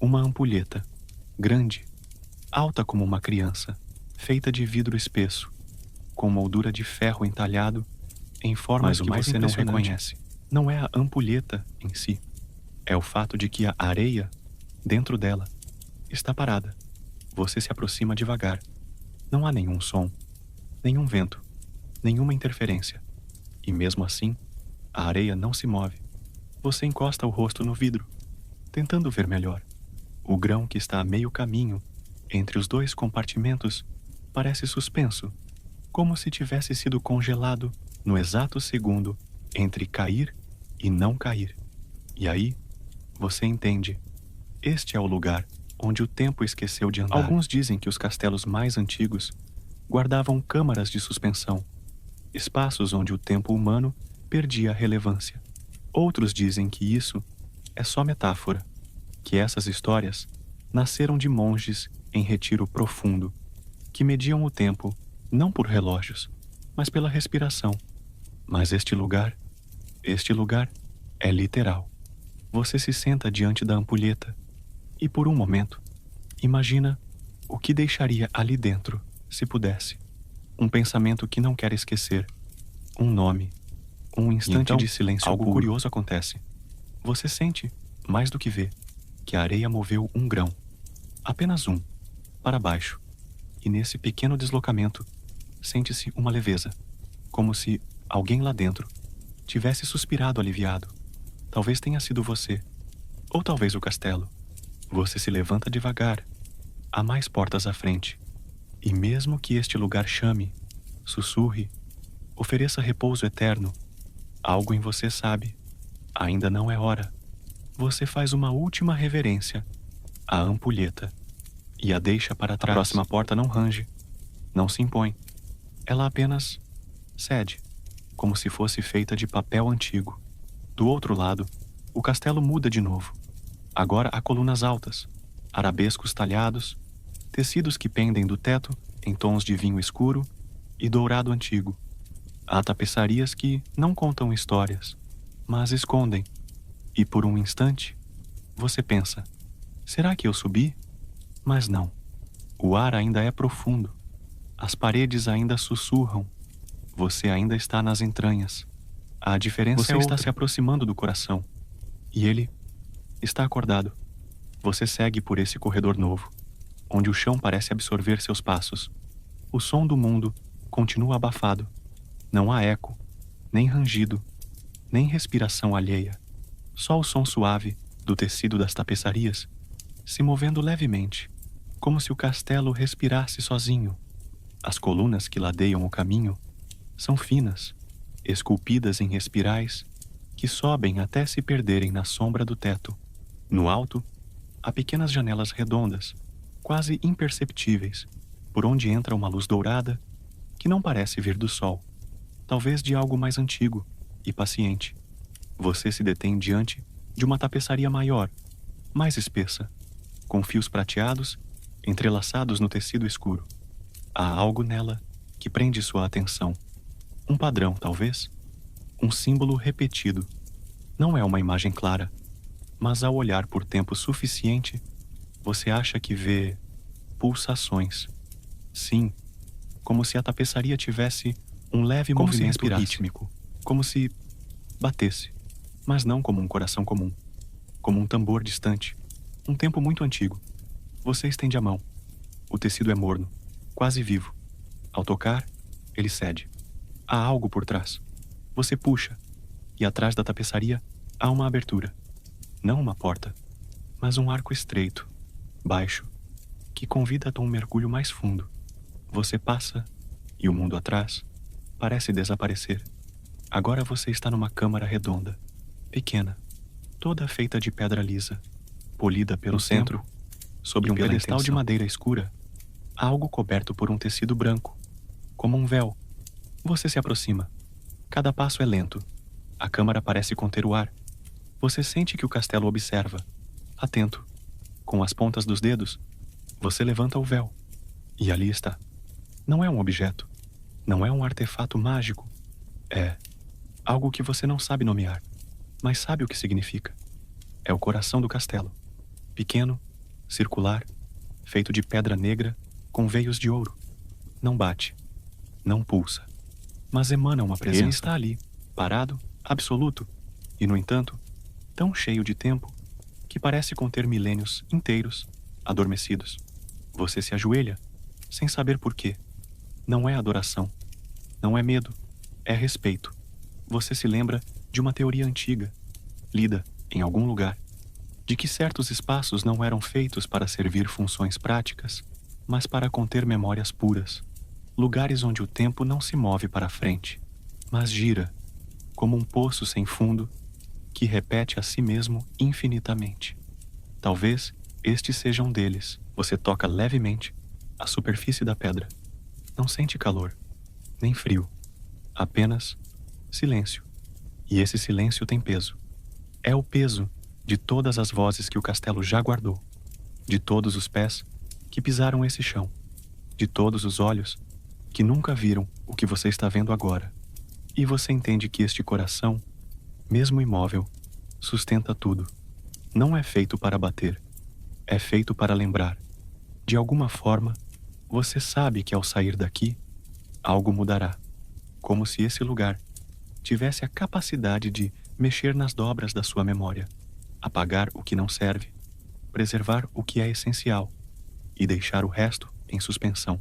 uma ampulheta, grande, alta como uma criança, feita de vidro espesso, com moldura de ferro entalhado em formas que você não reconhece. Não é a ampulheta em si, é o fato de que a areia, dentro dela, está parada. Você se aproxima devagar. Não há nenhum som, nenhum vento, nenhuma interferência. E mesmo assim, a areia não se move. Você encosta o rosto no vidro, tentando ver melhor. O grão que está a meio caminho entre os dois compartimentos parece suspenso, como se tivesse sido congelado no exato segundo entre cair e não cair. E aí, você entende. Este é o lugar onde o tempo esqueceu de andar. Alguns dizem que os castelos mais antigos guardavam câmaras de suspensão, espaços onde o tempo humano perdia a relevância. Outros dizem que isso é só metáfora, que essas histórias nasceram de monges em retiro profundo, que mediam o tempo não por relógios, mas pela respiração. Mas este lugar é literal. Você se senta diante da ampulheta e, por um momento, imagina o que deixaria ali dentro, se pudesse. Um pensamento que não quer esquecer. Um nome. Um instante então, de silêncio algo curioso acontece. Você sente, mais do que vê, que a areia moveu um grão. Apenas um, para baixo. E nesse pequeno deslocamento, sente-se uma leveza, como se alguém lá dentro tivesse suspirado aliviado. Talvez tenha sido você, ou talvez o castelo. Você se levanta devagar. Há mais portas à frente. E mesmo que este lugar chame, sussurre, ofereça repouso eterno, algo em você sabe, ainda não é hora. Você faz uma última reverência à ampulheta e a deixa para trás. A próxima porta não range, não se impõe. Ela apenas cede, como se fosse feita de papel antigo. Do outro lado, o castelo muda de novo. Agora há colunas altas, arabescos talhados, tecidos que pendem do teto em tons de vinho escuro e dourado antigo. Há tapeçarias que não contam histórias, mas escondem. E por um instante, você pensa: será que eu subi? Mas não. O ar ainda é profundo. As paredes ainda sussurram. Você ainda está nas entranhas. A diferença você está se aproximando do coração. E ele está acordado. Você segue por esse corredor novo, onde o chão parece absorver seus passos. O som do mundo continua abafado. Não há eco, nem rangido, nem respiração alheia. Só o som suave do tecido das tapeçarias, se movendo levemente, como se o castelo respirasse sozinho. As colunas que ladeiam o caminho são finas, esculpidas em espirais que sobem até se perderem na sombra do teto. No alto, há pequenas janelas redondas, quase imperceptíveis, por onde entra uma luz dourada que não parece vir do sol, talvez de algo mais antigo e paciente. Você se detém diante de uma tapeçaria maior, mais espessa, com fios prateados entrelaçados no tecido escuro. Há algo nela que prende sua atenção. Um padrão, talvez. Um símbolo repetido. Não é uma imagem clara, mas ao olhar por tempo suficiente, você acha que vê pulsações. Sim, como se a tapeçaria tivesse um leve movimento rítmico, como se batesse, mas não como um coração comum, como um tambor distante, um tempo muito antigo. Você estende a mão. O tecido é morno, quase vivo. Ao tocar, ele cede. Há algo por trás. Você puxa, e atrás da tapeçaria há uma abertura. Não uma porta, mas um arco estreito, baixo, que convida a um mergulho mais fundo. Você passa, e o mundo atrás parece desaparecer. Agora você está numa câmara redonda, pequena, toda feita de pedra lisa, polida pelo centro. Sobre um pedestal de madeira escura, há algo coberto por um tecido branco, como um véu. Você se aproxima. Cada passo é lento. A câmara parece conter o ar. Você sente que o castelo observa, atento. Com as pontas dos dedos, você levanta o véu. E ali está. Não é um objeto. Não é um artefato mágico. É algo que você não sabe nomear, mas sabe o que significa. É o coração do castelo. Pequeno, circular, feito de pedra negra com veios de ouro. Não bate, não pulsa, mas emana uma presença. Ele está ali, parado, absoluto, e no entanto, tão cheio de tempo que parece conter milênios inteiros, adormecidos. Você se ajoelha, sem saber por quê. Não é adoração, não é medo, é respeito. Você se lembra de uma teoria antiga, lida em algum lugar, de que certos espaços não eram feitos para servir funções práticas, mas para conter memórias puras, lugares onde o tempo não se move para frente, mas gira, como um poço sem fundo que repete a si mesmo infinitamente. Talvez este seja um deles. Você toca levemente a superfície da pedra. Não sente calor, nem frio, apenas silêncio. E esse silêncio tem peso. É o peso de todas as vozes que o castelo já guardou, de todos os pés que pisaram esse chão, de todos os olhos que nunca viram o que você está vendo agora. E você entende que este coração, mesmo imóvel, sustenta tudo. Não é feito para bater, é feito para lembrar. De alguma forma, você sabe que ao sair daqui, algo mudará, como se esse lugar tivesse a capacidade de mexer nas dobras da sua memória, apagar o que não serve, preservar o que é essencial e deixar o resto em suspensão,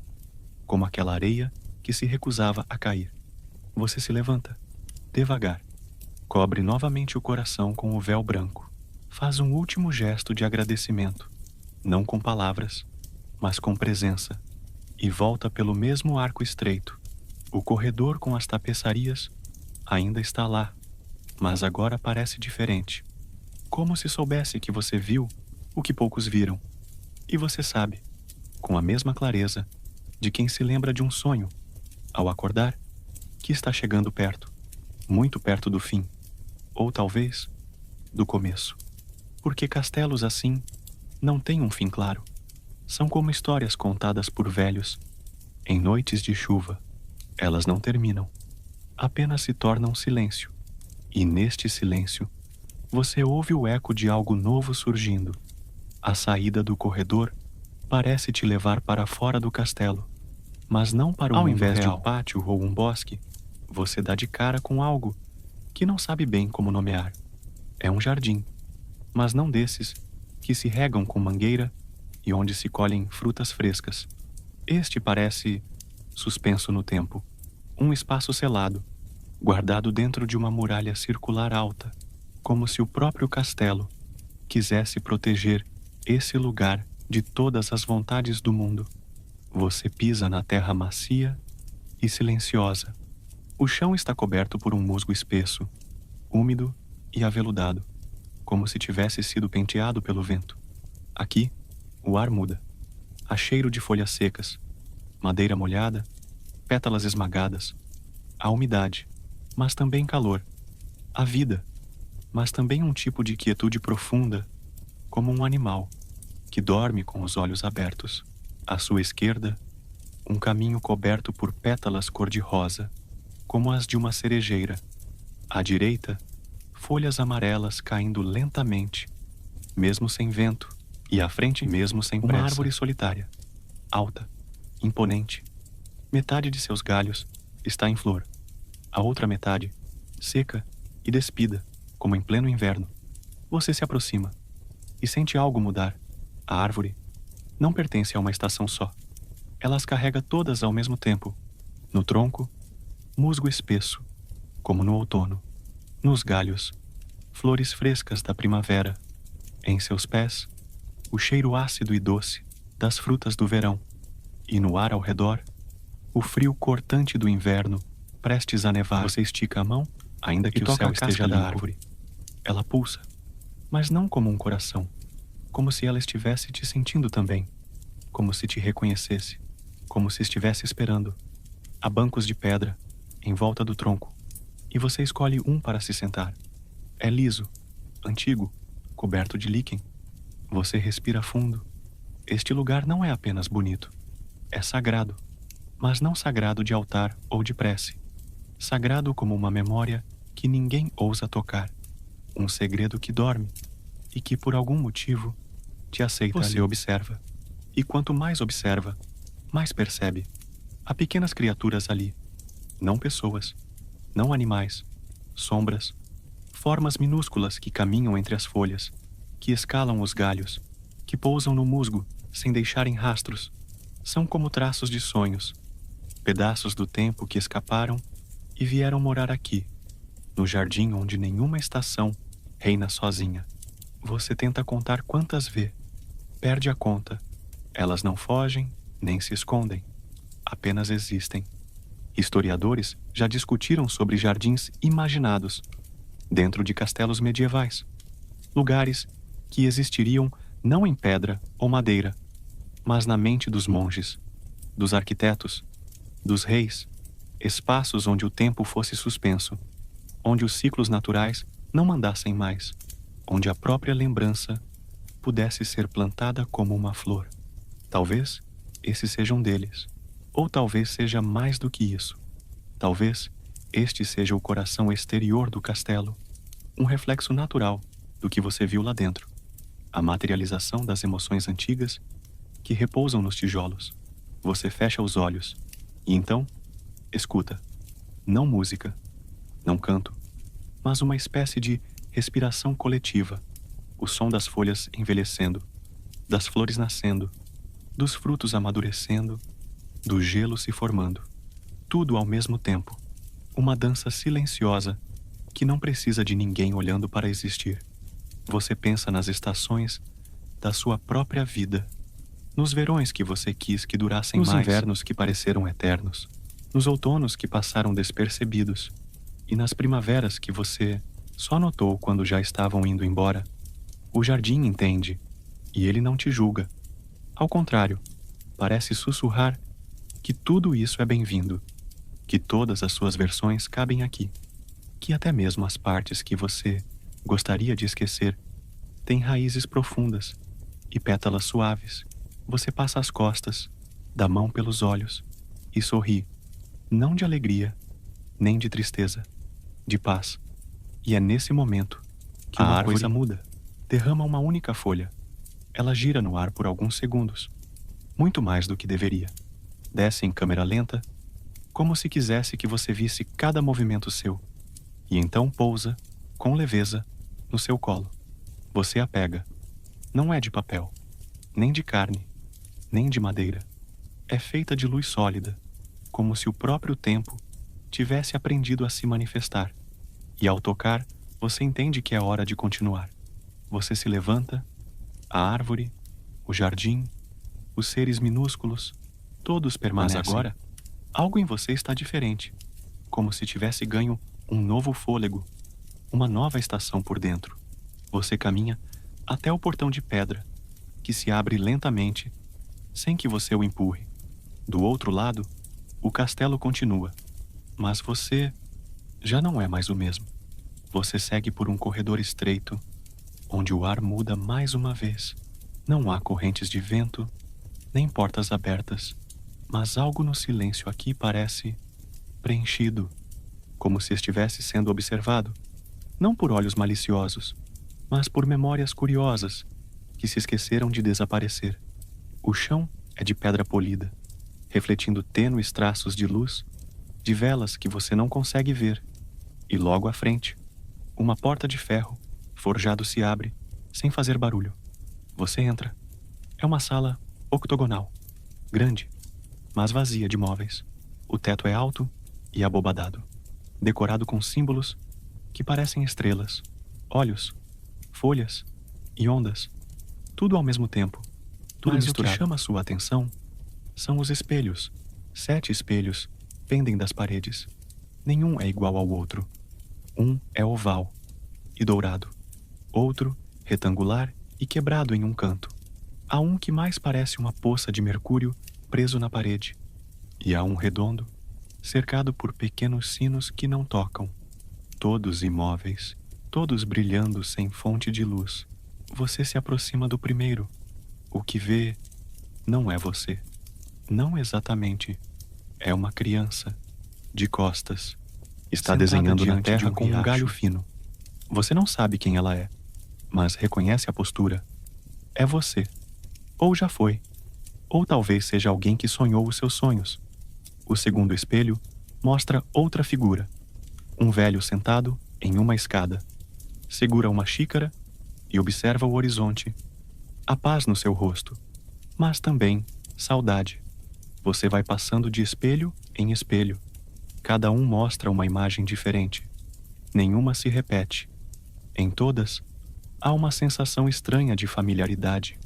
como aquela areia que se recusava a cair. Você se levanta, devagar, Cobre novamente o coração com o véu branco. Faz um último gesto de agradecimento, não com palavras, mas com presença, e volta pelo mesmo arco estreito. O corredor com as tapeçarias ainda está lá, mas agora parece diferente. Como se soubesse que você viu o que poucos viram. E você sabe, com a mesma clareza, de quem se lembra de um sonho, ao acordar, que está chegando perto, muito perto do fim, ou talvez do começo. Porque castelos assim não têm um fim claro. São como histórias contadas por velhos em noites de chuva. Elas não terminam, apenas se tornam silêncio. E neste silêncio, você ouve o eco de algo novo surgindo. A saída do corredor parece te levar para fora do castelo, mas não para o mundo real. Ao invés de um pátio ou um bosque, você dá de cara com algo que não sabe bem como nomear. É um jardim, mas não desses que se regam com mangueira e onde se colhem frutas frescas. Este parece suspenso no tempo, um espaço selado, guardado dentro de uma muralha circular alta, como se o próprio castelo quisesse proteger esse lugar de todas as vontades do mundo. Você pisa na terra macia e silenciosa. O chão está coberto por um musgo espesso, úmido e aveludado, como se tivesse sido penteado pelo vento. Aqui, o ar muda. Há cheiro de folhas secas, madeira molhada, pétalas esmagadas. Há umidade, mas também calor. Há vida, mas também um tipo de quietude profunda, como um animal que dorme com os olhos abertos. À sua esquerda, um caminho coberto por pétalas cor-de-rosa, como as de uma cerejeira. À direita, folhas amarelas caindo lentamente, mesmo sem vento, e à frente mesmo sem pressa. Uma árvore solitária, alta, imponente. Metade de seus galhos está em flor. A outra metade, seca e despida, como em pleno inverno. Você se aproxima e sente algo mudar. A árvore não pertence a uma estação só. Ela as carrega todas ao mesmo tempo. No tronco, musgo espesso, como no outono. Nos galhos, flores frescas da primavera. Em seus pés, o cheiro ácido e doce das frutas do verão. E no ar ao redor, o frio cortante do inverno, prestes a nevar. Você estica a mão, ainda que o céu esteja limpo. Da árvore. Ela pulsa, mas não como um coração, como se ela estivesse te sentindo também, como se te reconhecesse, como se estivesse esperando. Há bancos de pedra em volta do tronco, e você escolhe um para se sentar. É liso, antigo, coberto de líquen. Você respira fundo. Este lugar não é apenas bonito, é sagrado, mas não sagrado de altar ou de prece. Sagrado como uma memória que ninguém ousa tocar, um segredo que dorme e que por algum motivo te aceita. Você ali observa, e quanto mais observa, mais percebe. Há pequenas criaturas ali, não pessoas, não animais, sombras, formas minúsculas que caminham entre as folhas, que escalam os galhos, que pousam no musgo sem deixarem rastros. São como traços de sonhos, pedaços do tempo que escaparam e vieram morar aqui, no jardim onde nenhuma estação reina sozinha. Você tenta contar quantas vê, perde a conta. Elas não fogem, nem se escondem, apenas existem. Historiadores já discutiram sobre jardins imaginados, dentro de castelos medievais, lugares que existiriam não em pedra ou madeira, mas na mente dos monges, dos arquitetos, dos reis, espaços onde o tempo fosse suspenso, onde os ciclos naturais não mandassem mais, onde a própria lembrança pudesse ser plantada como uma flor. Talvez esse seja um deles, ou talvez seja mais do que isso. Talvez este seja o coração exterior do castelo, um reflexo natural do que você viu lá dentro, a materialização das emoções antigas que repousam nos tijolos. Você fecha os olhos e então escuta, não música, não canto, mas uma espécie de respiração coletiva, o som das folhas envelhecendo, das flores nascendo, dos frutos amadurecendo, do gelo se formando. Tudo ao mesmo tempo, uma dança silenciosa que não precisa de ninguém olhando para existir. Você pensa nas estações da sua própria vida, nos verões que você quis que durassem mais, nos invernos que pareceram eternos, nos outonos que passaram despercebidos e nas primaveras que você só notou quando já estavam indo embora. O jardim entende e ele não te julga. Ao contrário, parece sussurrar que tudo isso é bem-vindo, que todas as suas versões cabem aqui, que até mesmo as partes que você gostaria de esquecer têm raízes profundas e pétalas suaves. Você passa as costas, dá mão pelos olhos e sorri, não de alegria, nem de tristeza, de paz. E é nesse momento que uma coisa muda. Derrama uma única folha. Ela gira no ar por alguns segundos, muito mais do que deveria. Desce em câmera lenta, como se quisesse que você visse cada movimento seu, e então pousa, com leveza, no seu colo. Você a pega. Não é de papel, nem de carne, nem de madeira. É feita de luz sólida, como se o próprio tempo tivesse aprendido a se manifestar. E ao tocar, você entende que é hora de continuar. Você se levanta, a árvore, o jardim, os seres minúsculos, todos permanecem. Mas agora, algo em você está diferente, como se tivesse ganho um novo fôlego, uma nova estação por dentro. Você caminha até o portão de pedra, que se abre lentamente, sem que você o empurre. Do outro lado, o castelo continua, mas você já não é mais o mesmo. Você segue por um corredor estreito, onde o ar muda mais uma vez. Não há correntes de vento, nem portas abertas, mas algo no silêncio aqui parece preenchido, como se estivesse sendo observado, não por olhos maliciosos, mas por memórias curiosas que se esqueceram de desaparecer. O chão é de pedra polida, refletindo tênues traços de luz, de velas que você não consegue ver, e logo à frente, uma porta de ferro forjado se abre, sem fazer barulho. Você entra. É uma sala octogonal, grande, mas vazia de móveis. O teto é alto e abobadado, decorado com símbolos que parecem estrelas, olhos, folhas e ondas, tudo ao mesmo tempo. Mas o que chama sua atenção são os espelhos. 7 espelhos pendem das paredes. Nenhum é igual ao outro. Um é oval e dourado, outro retangular e quebrado em um canto. Há um que mais parece uma poça de mercúrio preso na parede, e há um redondo, cercado por pequenos sinos que não tocam, todos imóveis, todos brilhando sem fonte de luz. Você se aproxima do primeiro. O que vê não é você. Não exatamente. É uma criança, de costas. Está desenhando na terra com um galho fino. Você não sabe quem ela é, mas reconhece a postura. É você. Ou já foi. Ou talvez seja alguém que sonhou os seus sonhos. O segundo espelho mostra outra figura. Um velho sentado em uma escada. Segura uma xícara e observa o horizonte. Há paz no seu rosto, mas também saudade. Você vai passando de espelho em espelho. Cada um mostra uma imagem diferente. Nenhuma se repete. Em todas, há uma sensação estranha de familiaridade,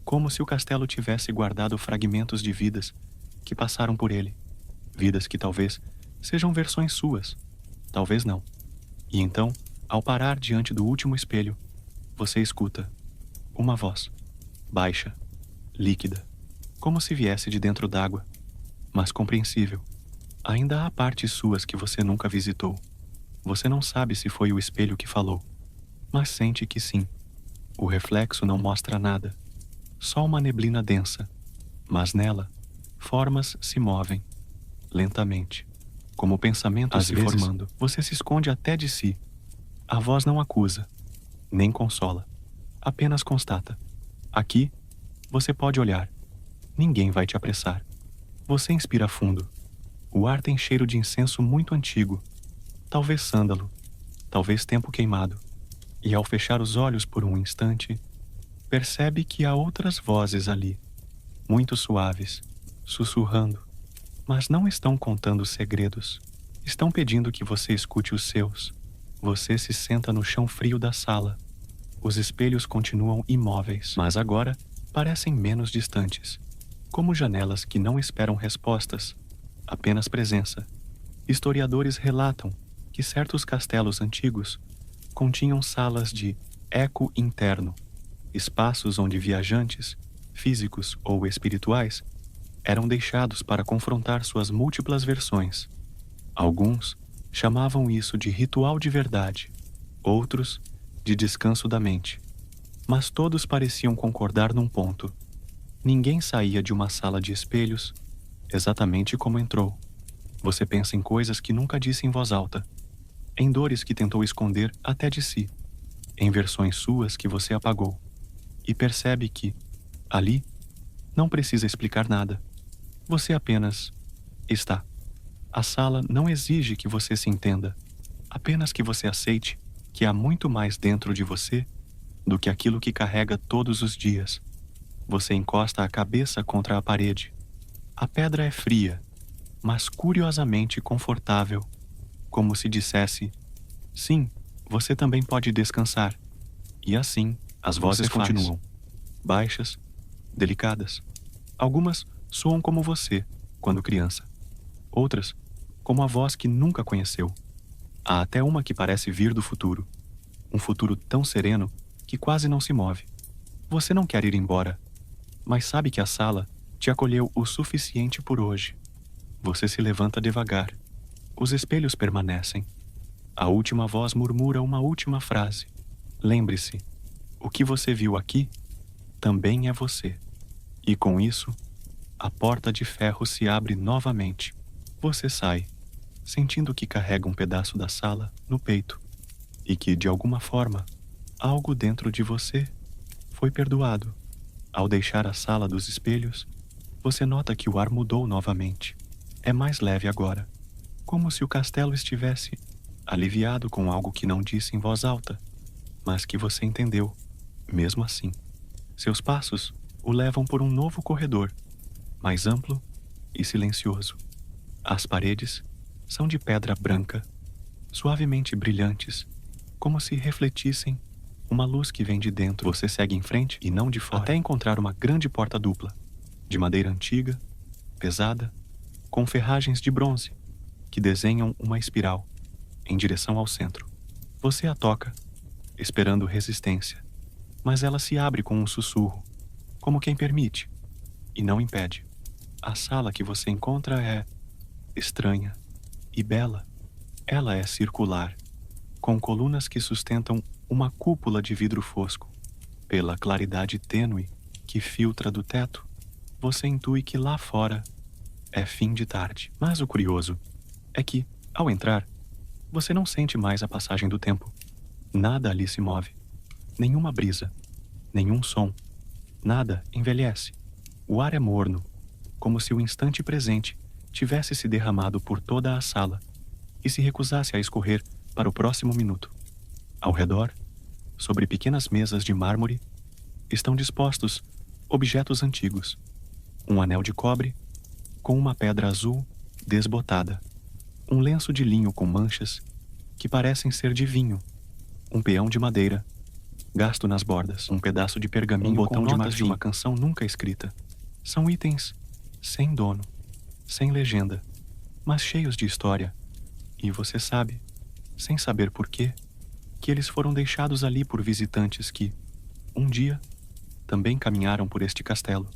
como se o castelo tivesse guardado fragmentos de vidas que passaram por ele. Vidas que talvez sejam versões suas, talvez não. E então, ao parar diante do último espelho, você escuta uma voz, baixa, líquida, como se viesse de dentro d'água, mas compreensível. Ainda há partes suas que você nunca visitou. Você não sabe se foi o espelho que falou, mas sente que sim. O reflexo não mostra nada, só uma neblina densa, mas nela, formas se movem, lentamente, como pensamentos se formando. Você se esconde até de si. A voz não acusa, nem consola, apenas constata. Aqui, você pode olhar. Ninguém vai te apressar. Você inspira fundo. O ar tem cheiro de incenso muito antigo, talvez sândalo, talvez tempo queimado. E ao fechar os olhos por um instante, percebe que há outras vozes ali, muito suaves, sussurrando, mas não estão contando segredos. Estão pedindo que você escute os seus. Você se senta no chão frio da sala. Os espelhos continuam imóveis, mas agora parecem menos distantes, como janelas que não esperam respostas, apenas presença. Historiadores relatam que certos castelos antigos continham salas de eco interno, espaços onde viajantes, físicos ou espirituais, eram deixados para confrontar suas múltiplas versões. Alguns chamavam isso de ritual de verdade, outros de descanso da mente. Mas todos pareciam concordar num ponto: ninguém saía de uma sala de espelhos exatamente como entrou. Você pensa em coisas que nunca disse em voz alta, em dores que tentou esconder até de si, em versões suas que você apagou, e percebe que, ali, não precisa explicar nada. Você apenas está. A sala não exige que você se entenda, apenas que você aceite que há muito mais dentro de você do que aquilo que carrega todos os dias. Você encosta a cabeça contra a parede. A pedra é fria, mas curiosamente confortável, como se dissesse: sim, você também pode descansar. E assim, as vozes continuam, baixas, delicadas. Algumas soam como você, quando criança. Outras, como a voz que nunca conheceu. Há até uma que parece vir do futuro. Um futuro tão sereno que quase não se move. Você não quer ir embora, mas sabe que a sala te acolheu o suficiente por hoje. Você se levanta devagar. Os espelhos permanecem. A última voz murmura uma última frase. Lembre-se, o que você viu aqui também é você. E com isso, a porta de ferro se abre novamente. Você sai, sentindo que carrega um pedaço da sala no peito e que, de alguma forma, algo dentro de você foi perdoado. Ao deixar a sala dos espelhos, você nota que o ar mudou novamente. É mais leve agora, como se o castelo estivesse aliviado com algo que não disse em voz alta, mas que você entendeu, mesmo assim. Seus passos o levam por um novo corredor, mais amplo e silencioso. As paredes são de pedra branca, suavemente brilhantes, como se refletissem uma luz que vem de dentro. Você segue em frente e não de fora, até encontrar uma grande porta dupla, de madeira antiga, pesada, com ferragens de bronze, que desenham uma espiral em direção ao centro. Você a toca, esperando resistência, mas ela se abre com um sussurro, como quem permite, e não impede. A sala que você encontra é estranha e bela. Ela é circular, com colunas que sustentam uma cúpula de vidro fosco. Pela claridade tênue que filtra do teto, você intui que lá fora é fim de tarde. Mas o curioso é que, ao entrar, você não sente mais a passagem do tempo. Nada ali se move. Nenhuma brisa, nenhum som. Nada envelhece. O ar é morno, como se o instante presente tivesse se derramado por toda a sala e se recusasse a escorrer para o próximo minuto. Ao redor, sobre pequenas mesas de mármore, estão dispostos objetos antigos. Um anel de cobre, com uma pedra azul desbotada. Um lenço de linho com manchas, que parecem ser de vinho. Um peão de madeira, gasto nas bordas. Um pedaço de pergaminho, um botão de notas de uma canção nunca escrita. São itens sem dono, sem legenda, mas cheios de história. E você sabe, sem saber porquê, que eles foram deixados ali por visitantes que, um dia, também caminharam por este castelo.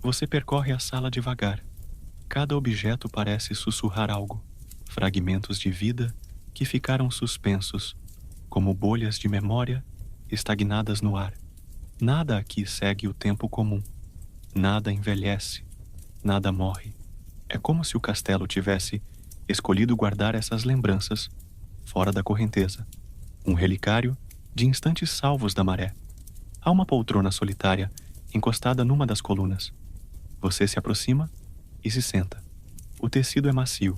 Você percorre a sala devagar. Cada objeto parece sussurrar algo. Fragmentos de vida que ficaram suspensos, como bolhas de memória estagnadas no ar. Nada aqui segue o tempo comum. Nada envelhece. Nada morre. É como se o castelo tivesse escolhido guardar essas lembranças fora da correnteza. Um relicário de instantes salvos da maré. Há uma poltrona solitária encostada numa das colunas. Você se aproxima e se senta. O tecido é macio,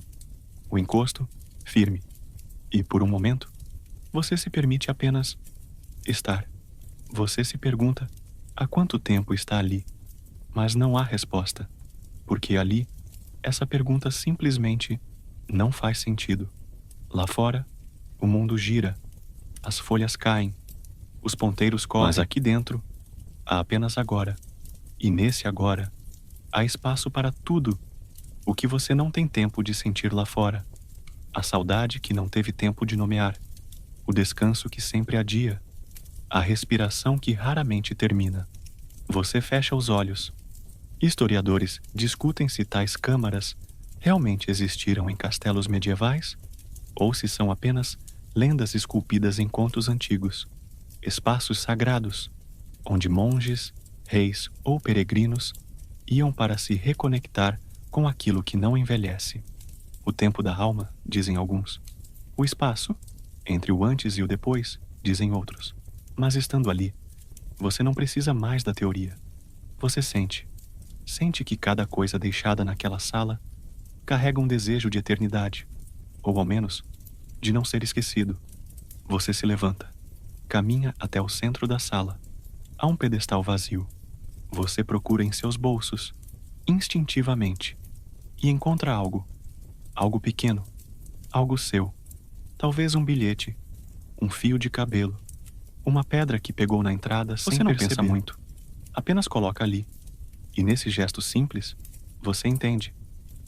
o encosto firme, e por um momento você se permite apenas estar. Você se pergunta há quanto tempo está ali, mas não há resposta, porque ali essa pergunta simplesmente não faz sentido. Lá fora, o mundo gira, As folhas caem, os ponteiros correm. Mas aqui dentro, há apenas agora. E nesse agora, há espaço para tudo o que você não tem tempo de sentir lá fora. A saudade que não teve tempo de nomear. O descanso que sempre adia. A respiração que raramente termina. Você fecha os olhos. Historiadores discutem se tais câmaras realmente existiram em castelos medievais ou se são apenas lendas esculpidas em contos antigos. Espaços sagrados, onde monges, reis ou peregrinos iam para se reconectar com aquilo que não envelhece. O tempo da alma, dizem alguns. O espaço, entre o antes e o depois, dizem outros. Mas estando ali, você não precisa mais da teoria. Você sente. Sente que cada coisa deixada naquela sala carrega um desejo de eternidade, ou ao menos, de não ser esquecido. Você se levanta, caminha até o centro da sala. Há um pedestal vazio. Você procura em seus bolsos, instintivamente, e encontra algo. Algo pequeno, algo seu. Talvez um bilhete, um fio de cabelo, uma pedra que pegou na entrada sem perceber. Você não pensa muito, apenas coloca ali. E nesse gesto simples, você entende.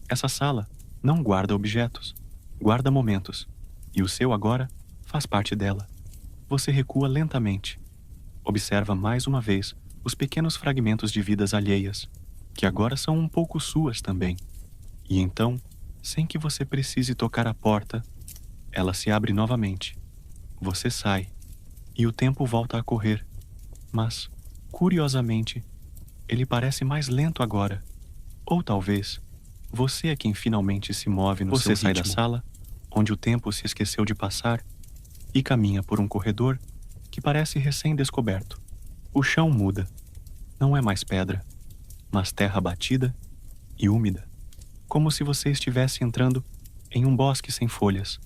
Essa sala não guarda objetos, guarda momentos, e o seu agora faz parte dela. Você recua lentamente. Observa mais uma vez os pequenos fragmentos de vidas alheias, que agora são um pouco suas também. E então, sem que você precise tocar a porta, ela se abre novamente. Você sai, e o tempo volta a correr. Mas, curiosamente, ele parece mais lento agora. Ou talvez, você é quem finalmente se move no seu ritmo. Você sai da sala, onde o tempo se esqueceu de passar, e caminha por um corredor que parece recém-descoberto. O chão muda. Não é mais pedra, mas terra batida e úmida, como se você estivesse entrando em um bosque sem folhas,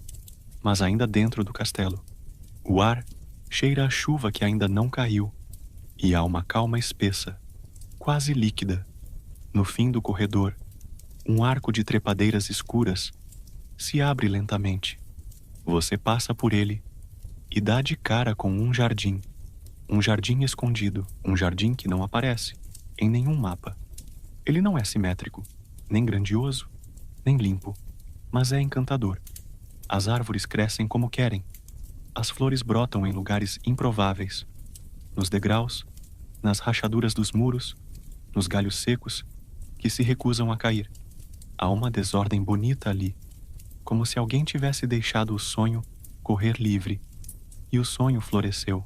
mas ainda dentro do castelo. O ar cheira a chuva que ainda não caiu, e há uma calma espessa, quase líquida. No fim do corredor, um arco de trepadeiras escuras se abre lentamente. Você passa por ele e dá de cara com um jardim escondido, um jardim que não aparece em nenhum mapa. Ele não é simétrico, nem grandioso, nem limpo, mas é encantador. As árvores crescem como querem. As flores brotam em lugares improváveis. Nos degraus, nas rachaduras dos muros, nos galhos secos que se recusam a cair. Há uma desordem bonita ali, como se alguém tivesse deixado o sonho correr livre. E o sonho floresceu.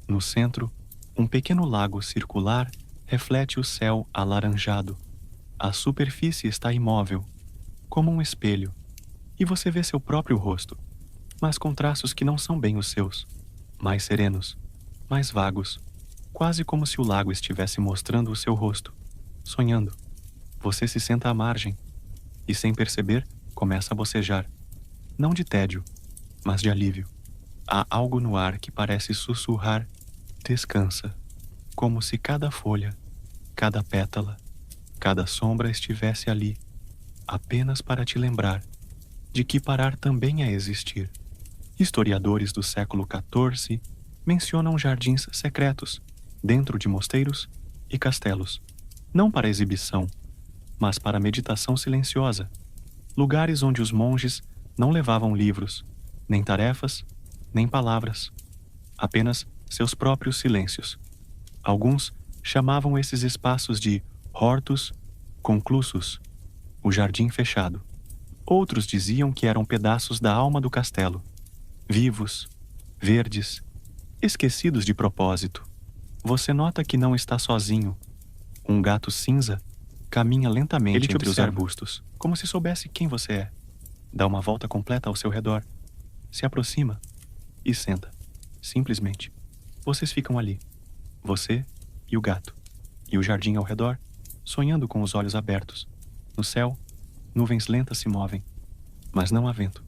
No centro, um pequeno lago circular reflete o céu alaranjado. A superfície está imóvel, como um espelho, e você vê seu próprio rosto, mas com traços que não são bem os seus, mais serenos, mais vagos, quase como se o lago estivesse mostrando o seu rosto, sonhando. Você se senta à margem e, sem perceber, começa a bocejar, não de tédio, mas de alívio. Há algo no ar que parece sussurrar: descansa, como se cada folha, cada pétala, cada sombra estivesse ali, apenas para te lembrar de que parar também é existir. Historiadores do século XIV mencionam jardins secretos, dentro de mosteiros e castelos, não para exibição, mas para meditação silenciosa, lugares onde os monges não levavam livros, nem tarefas, nem palavras, apenas seus próprios silêncios. Alguns chamavam esses espaços de hortus conclussus, o jardim fechado. Outros diziam que eram pedaços da alma do castelo, vivos, verdes, esquecidos de propósito. Você nota que não está sozinho. Um gato cinza caminha lentamente entre os arbustos, como se soubesse quem você é. Dá uma volta completa ao seu redor, se aproxima e senta. Simplesmente. Vocês ficam ali, você e o gato, e o jardim ao redor, sonhando com os olhos abertos. No céu, nuvens lentas se movem, mas não há vento.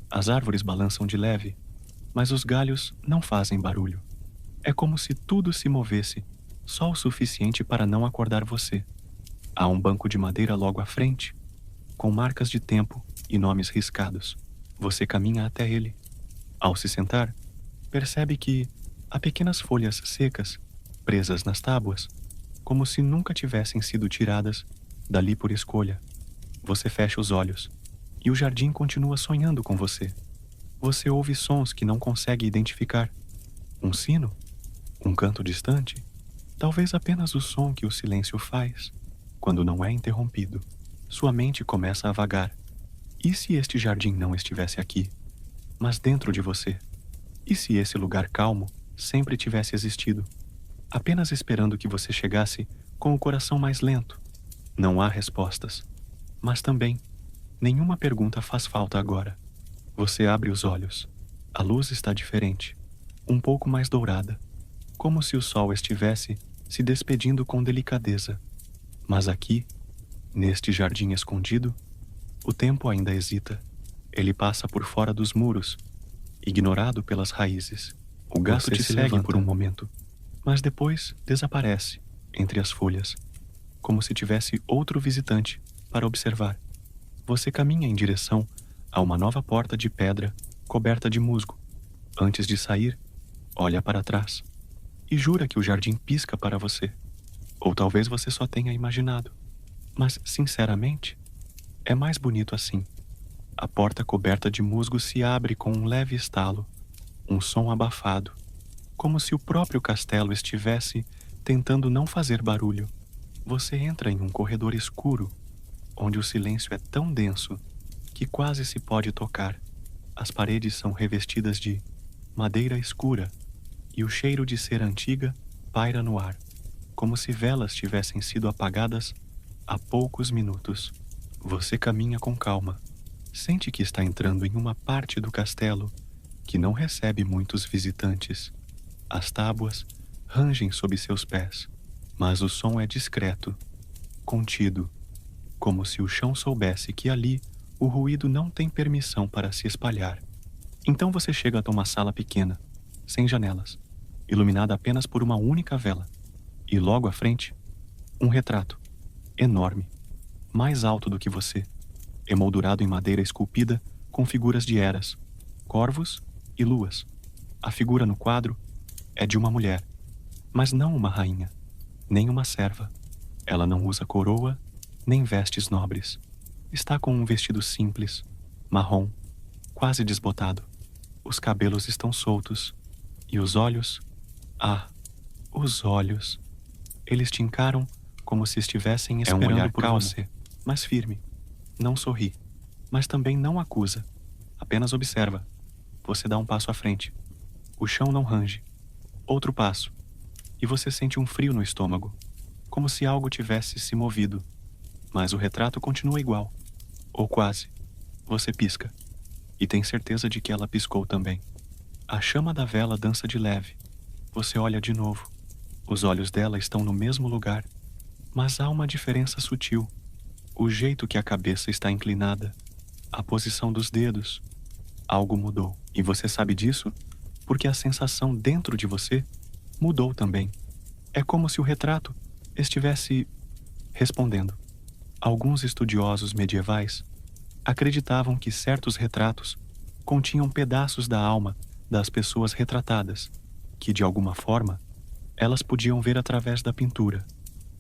As árvores balançam de leve, mas os galhos não fazem barulho. É como se tudo se movesse, só o suficiente para não acordar você. Há um banco de madeira logo à frente, com marcas de tempo e nomes riscados. Você caminha até ele. Ao se sentar, Percebe que há pequenas folhas secas presas nas tábuas, como se nunca tivessem sido tiradas dali por escolha. Você fecha os olhos e o jardim continua sonhando com você. Você ouve sons que não consegue identificar. Um sino? Um canto distante? Talvez apenas o som que o silêncio faz quando não é interrompido. Sua mente começa a vagar. E se este jardim não estivesse aqui, mas dentro de você? E se esse lugar calmo sempre tivesse existido, apenas esperando que você chegasse com o coração mais lento? Não há respostas, mas também nenhuma pergunta faz falta agora. Você abre os olhos. A luz está diferente, um pouco mais dourada, como se o sol estivesse se despedindo com delicadeza. Mas aqui, neste jardim escondido, o tempo ainda hesita. Ele passa por fora dos muros, ignorado pelas raízes. O gato te segue por um momento, mas depois desaparece entre as folhas, como se tivesse outro visitante para observar. Você caminha em direção a uma nova porta de pedra coberta de musgo. Antes de sair, olha para trás e jura que o jardim pisca para você. Ou talvez você só tenha imaginado. Mas, sinceramente, é mais bonito assim. A porta coberta de musgo se abre com um leve estalo, um som abafado, como se o próprio castelo estivesse tentando não fazer barulho. Você entra em um corredor escuro, onde o silêncio é tão denso que quase se pode tocar. As paredes são revestidas de madeira escura e o cheiro de cera antiga paira no ar, como se velas tivessem sido apagadas há poucos minutos. Você caminha com calma. Sente que está entrando em uma parte do castelo que não recebe muitos visitantes. As tábuas rangem sob seus pés, mas o som é discreto, contido, como se o chão soubesse que ali o ruído não tem permissão para se espalhar. Então você chega a uma sala pequena, sem janelas, iluminada apenas por uma única vela, e logo à frente, um retrato, enorme, mais alto do que você, emoldurado em madeira esculpida com figuras de eras, corvos e luas. A figura no quadro é de uma mulher, mas não uma rainha, nem uma serva. Ela não usa coroa, nem vestes nobres. Está com um vestido simples, marrom, quase desbotado. Os cabelos estão soltos, e os olhos... Ah, os olhos... Eles te encaram como se estivessem esperando olhar por calmo, você, mas firme. Não sorri, mas também não acusa. Apenas observa. Você dá um passo à frente. O chão não range. Outro passo. E você sente um frio no estômago, como se algo tivesse se movido. Mas o retrato continua igual. Ou quase. Você pisca. E tem certeza de que ela piscou também. A chama da vela dança de leve. Você olha de novo. Os olhos dela estão no mesmo lugar, mas há uma diferença sutil. O jeito que a cabeça está inclinada, a posição dos dedos. Algo mudou. E você sabe disso porque a sensação dentro de você mudou também. É como se o retrato estivesse respondendo. Alguns estudiosos medievais acreditavam que certos retratos continham pedaços da alma das pessoas retratadas, que de alguma forma elas podiam ver através da pintura,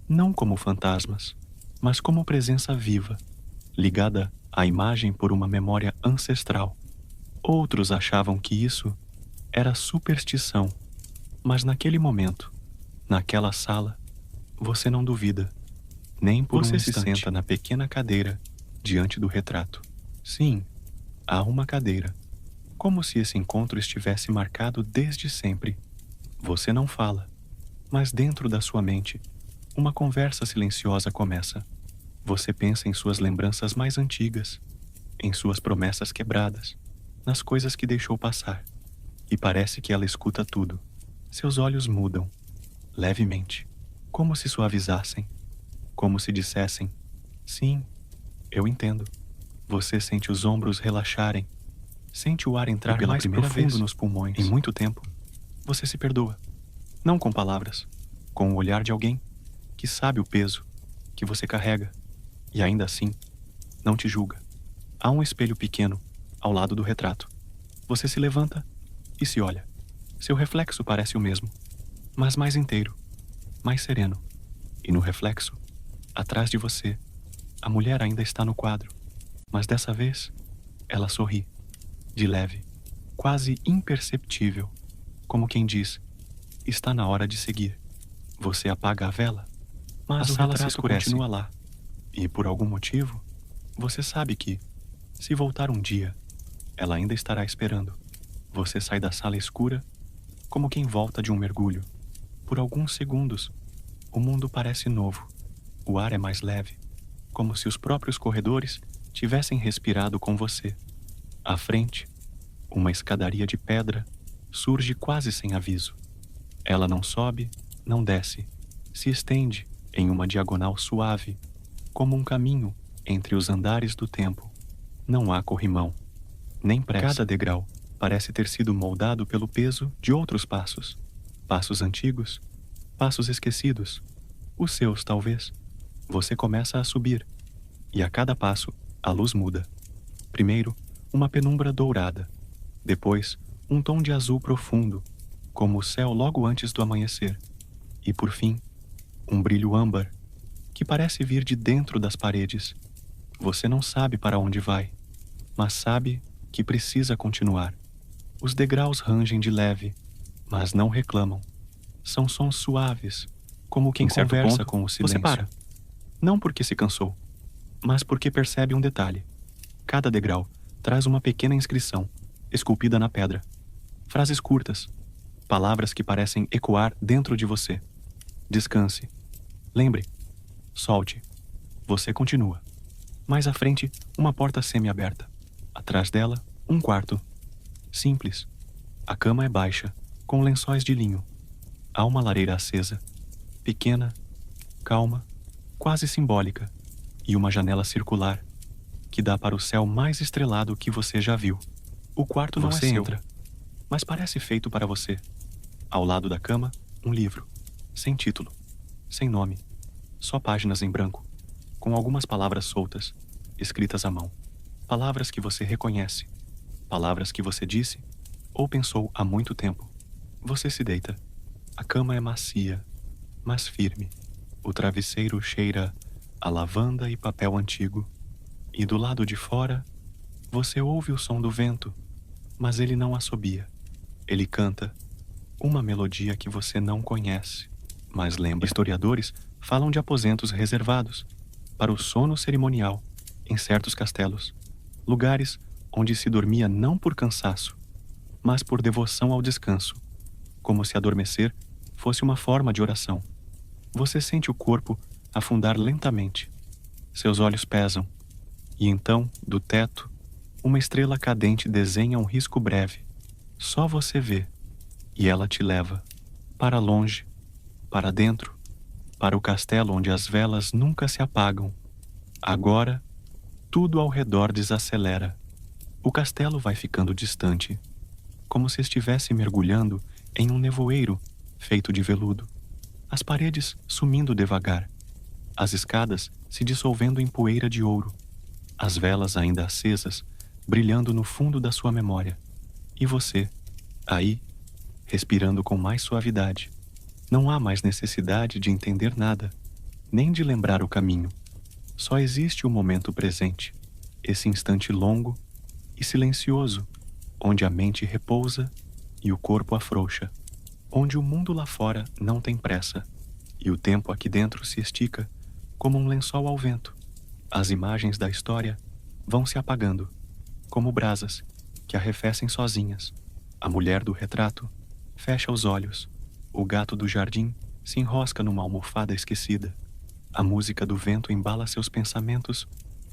não como fantasmas, mas como presença viva, ligada à imagem por uma memória ancestral. Outros achavam que isso era superstição, mas naquele momento, naquela sala, você não duvida, nem por um instante. Você se senta na pequena cadeira diante do retrato. Sim, há uma cadeira, como se esse encontro estivesse marcado desde sempre. Você não fala, mas dentro da sua mente, uma conversa silenciosa começa. Você pensa em suas lembranças mais antigas, em suas promessas quebradas, nas coisas que deixou passar. E parece que ela escuta tudo. Seus olhos mudam, levemente, como se suavizassem, como se dissessem: sim, eu entendo. Você sente os ombros relaxarem, sente o ar entrar mais profundo nos pulmões. Em muito tempo, você se perdoa. Não com palavras, com o olhar de alguém que sabe o peso que você carrega e ainda assim não te julga. Há um espelho pequeno ao lado do retrato. Você se levanta e se olha. Seu reflexo parece o mesmo, mas mais inteiro, mais sereno. E no reflexo, atrás de você, a mulher ainda está no quadro, mas dessa vez, ela sorri, de leve, quase imperceptível, como quem diz: está na hora de seguir. Você apaga a vela, mas a sala se escurece. Continua lá. E por algum motivo, você sabe que, se voltar um dia, ela ainda estará esperando. Você sai da sala escura, como quem volta de um mergulho. Por alguns segundos, o mundo parece novo. O ar é mais leve, como se os próprios corredores tivessem respirado com você. À frente, uma escadaria de pedra surge quase sem aviso. Ela não sobe, não desce, se estende em uma diagonal suave, como um caminho entre os andares do tempo. Não há corrimão, nem pressa. Cada degrau parece ter sido moldado pelo peso de outros passos. Passos antigos, passos esquecidos, os seus talvez. Você começa a subir, e a cada passo a luz muda. Primeiro, uma penumbra dourada, depois, um tom de azul profundo, como o céu logo antes do amanhecer, e por fim, um brilho âmbar, que parece vir de dentro das paredes. Você não sabe para onde vai, mas sabe que precisa continuar. Os degraus rangem de leve, mas não reclamam. São sons suaves, como quem conversa com o silêncio. Você para. Não porque se cansou, mas porque percebe um detalhe. Cada degrau traz uma pequena inscrição, esculpida na pedra. Frases curtas, palavras que parecem ecoar dentro de você. Descanse. Lembre. Solte. Você continua. Mais à frente, uma porta semi-aberta. Atrás dela, um quarto. Simples. A cama é baixa, com lençóis de linho. Há uma lareira acesa, pequena, calma, quase simbólica, e uma janela circular, que dá para o céu mais estrelado que você já viu. O quarto não é seu, mas parece feito para você. Ao lado da cama, um livro, sem título, sem nome, só páginas em branco, com algumas palavras soltas, escritas à mão. Palavras que você reconhece, palavras que você disse ou pensou há muito tempo. Você se deita. A cama é macia, mas firme. O travesseiro cheira a lavanda e papel antigo. E do lado de fora, você ouve o som do vento, mas ele não assobia. Ele canta uma melodia que você não conhece, mas lembra. Historiadores falam de aposentos reservados para o sono cerimonial em certos castelos, lugares onde se dormia não por cansaço, mas por devoção ao descanso, como se adormecer fosse uma forma de oração. Você sente o corpo afundar lentamente. Seus olhos pesam, e então, do teto, uma estrela cadente desenha um risco breve. Só você vê, e ela te leva, para longe, para dentro, para o castelo onde as velas nunca se apagam. Agora, tudo ao redor desacelera. O castelo vai ficando distante, como se estivesse mergulhando em um nevoeiro feito de veludo. As paredes sumindo devagar, as escadas se dissolvendo em poeira de ouro, as velas ainda acesas, brilhando no fundo da sua memória. E você, aí, respirando com mais suavidade. Não há mais necessidade de entender nada, nem de lembrar o caminho. Só existe o momento presente, esse instante longo e silencioso, onde a mente repousa e o corpo afrouxa, onde o mundo lá fora não tem pressa, e o tempo aqui dentro se estica como um lençol ao vento. As imagens da história vão se apagando, como brasas que arrefecem sozinhas. A mulher do retrato fecha os olhos. O gato do jardim se enrosca numa almofada esquecida. A música do vento embala seus pensamentos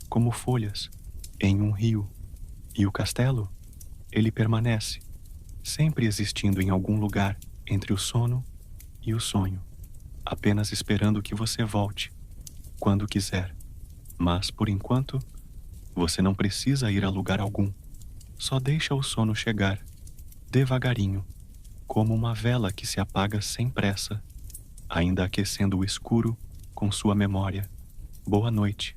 como folhas em um rio. E o castelo, ele permanece, sempre existindo em algum lugar entre o sono e o sonho, apenas esperando que você volte, quando quiser. Mas, por enquanto, você não precisa ir a lugar algum. Só deixa o sono chegar, devagarinho, como uma vela que se apaga sem pressa, ainda aquecendo o escuro com sua memória. Boa noite,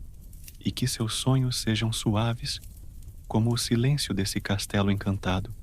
e que seus sonhos sejam suaves como o silêncio desse castelo encantado.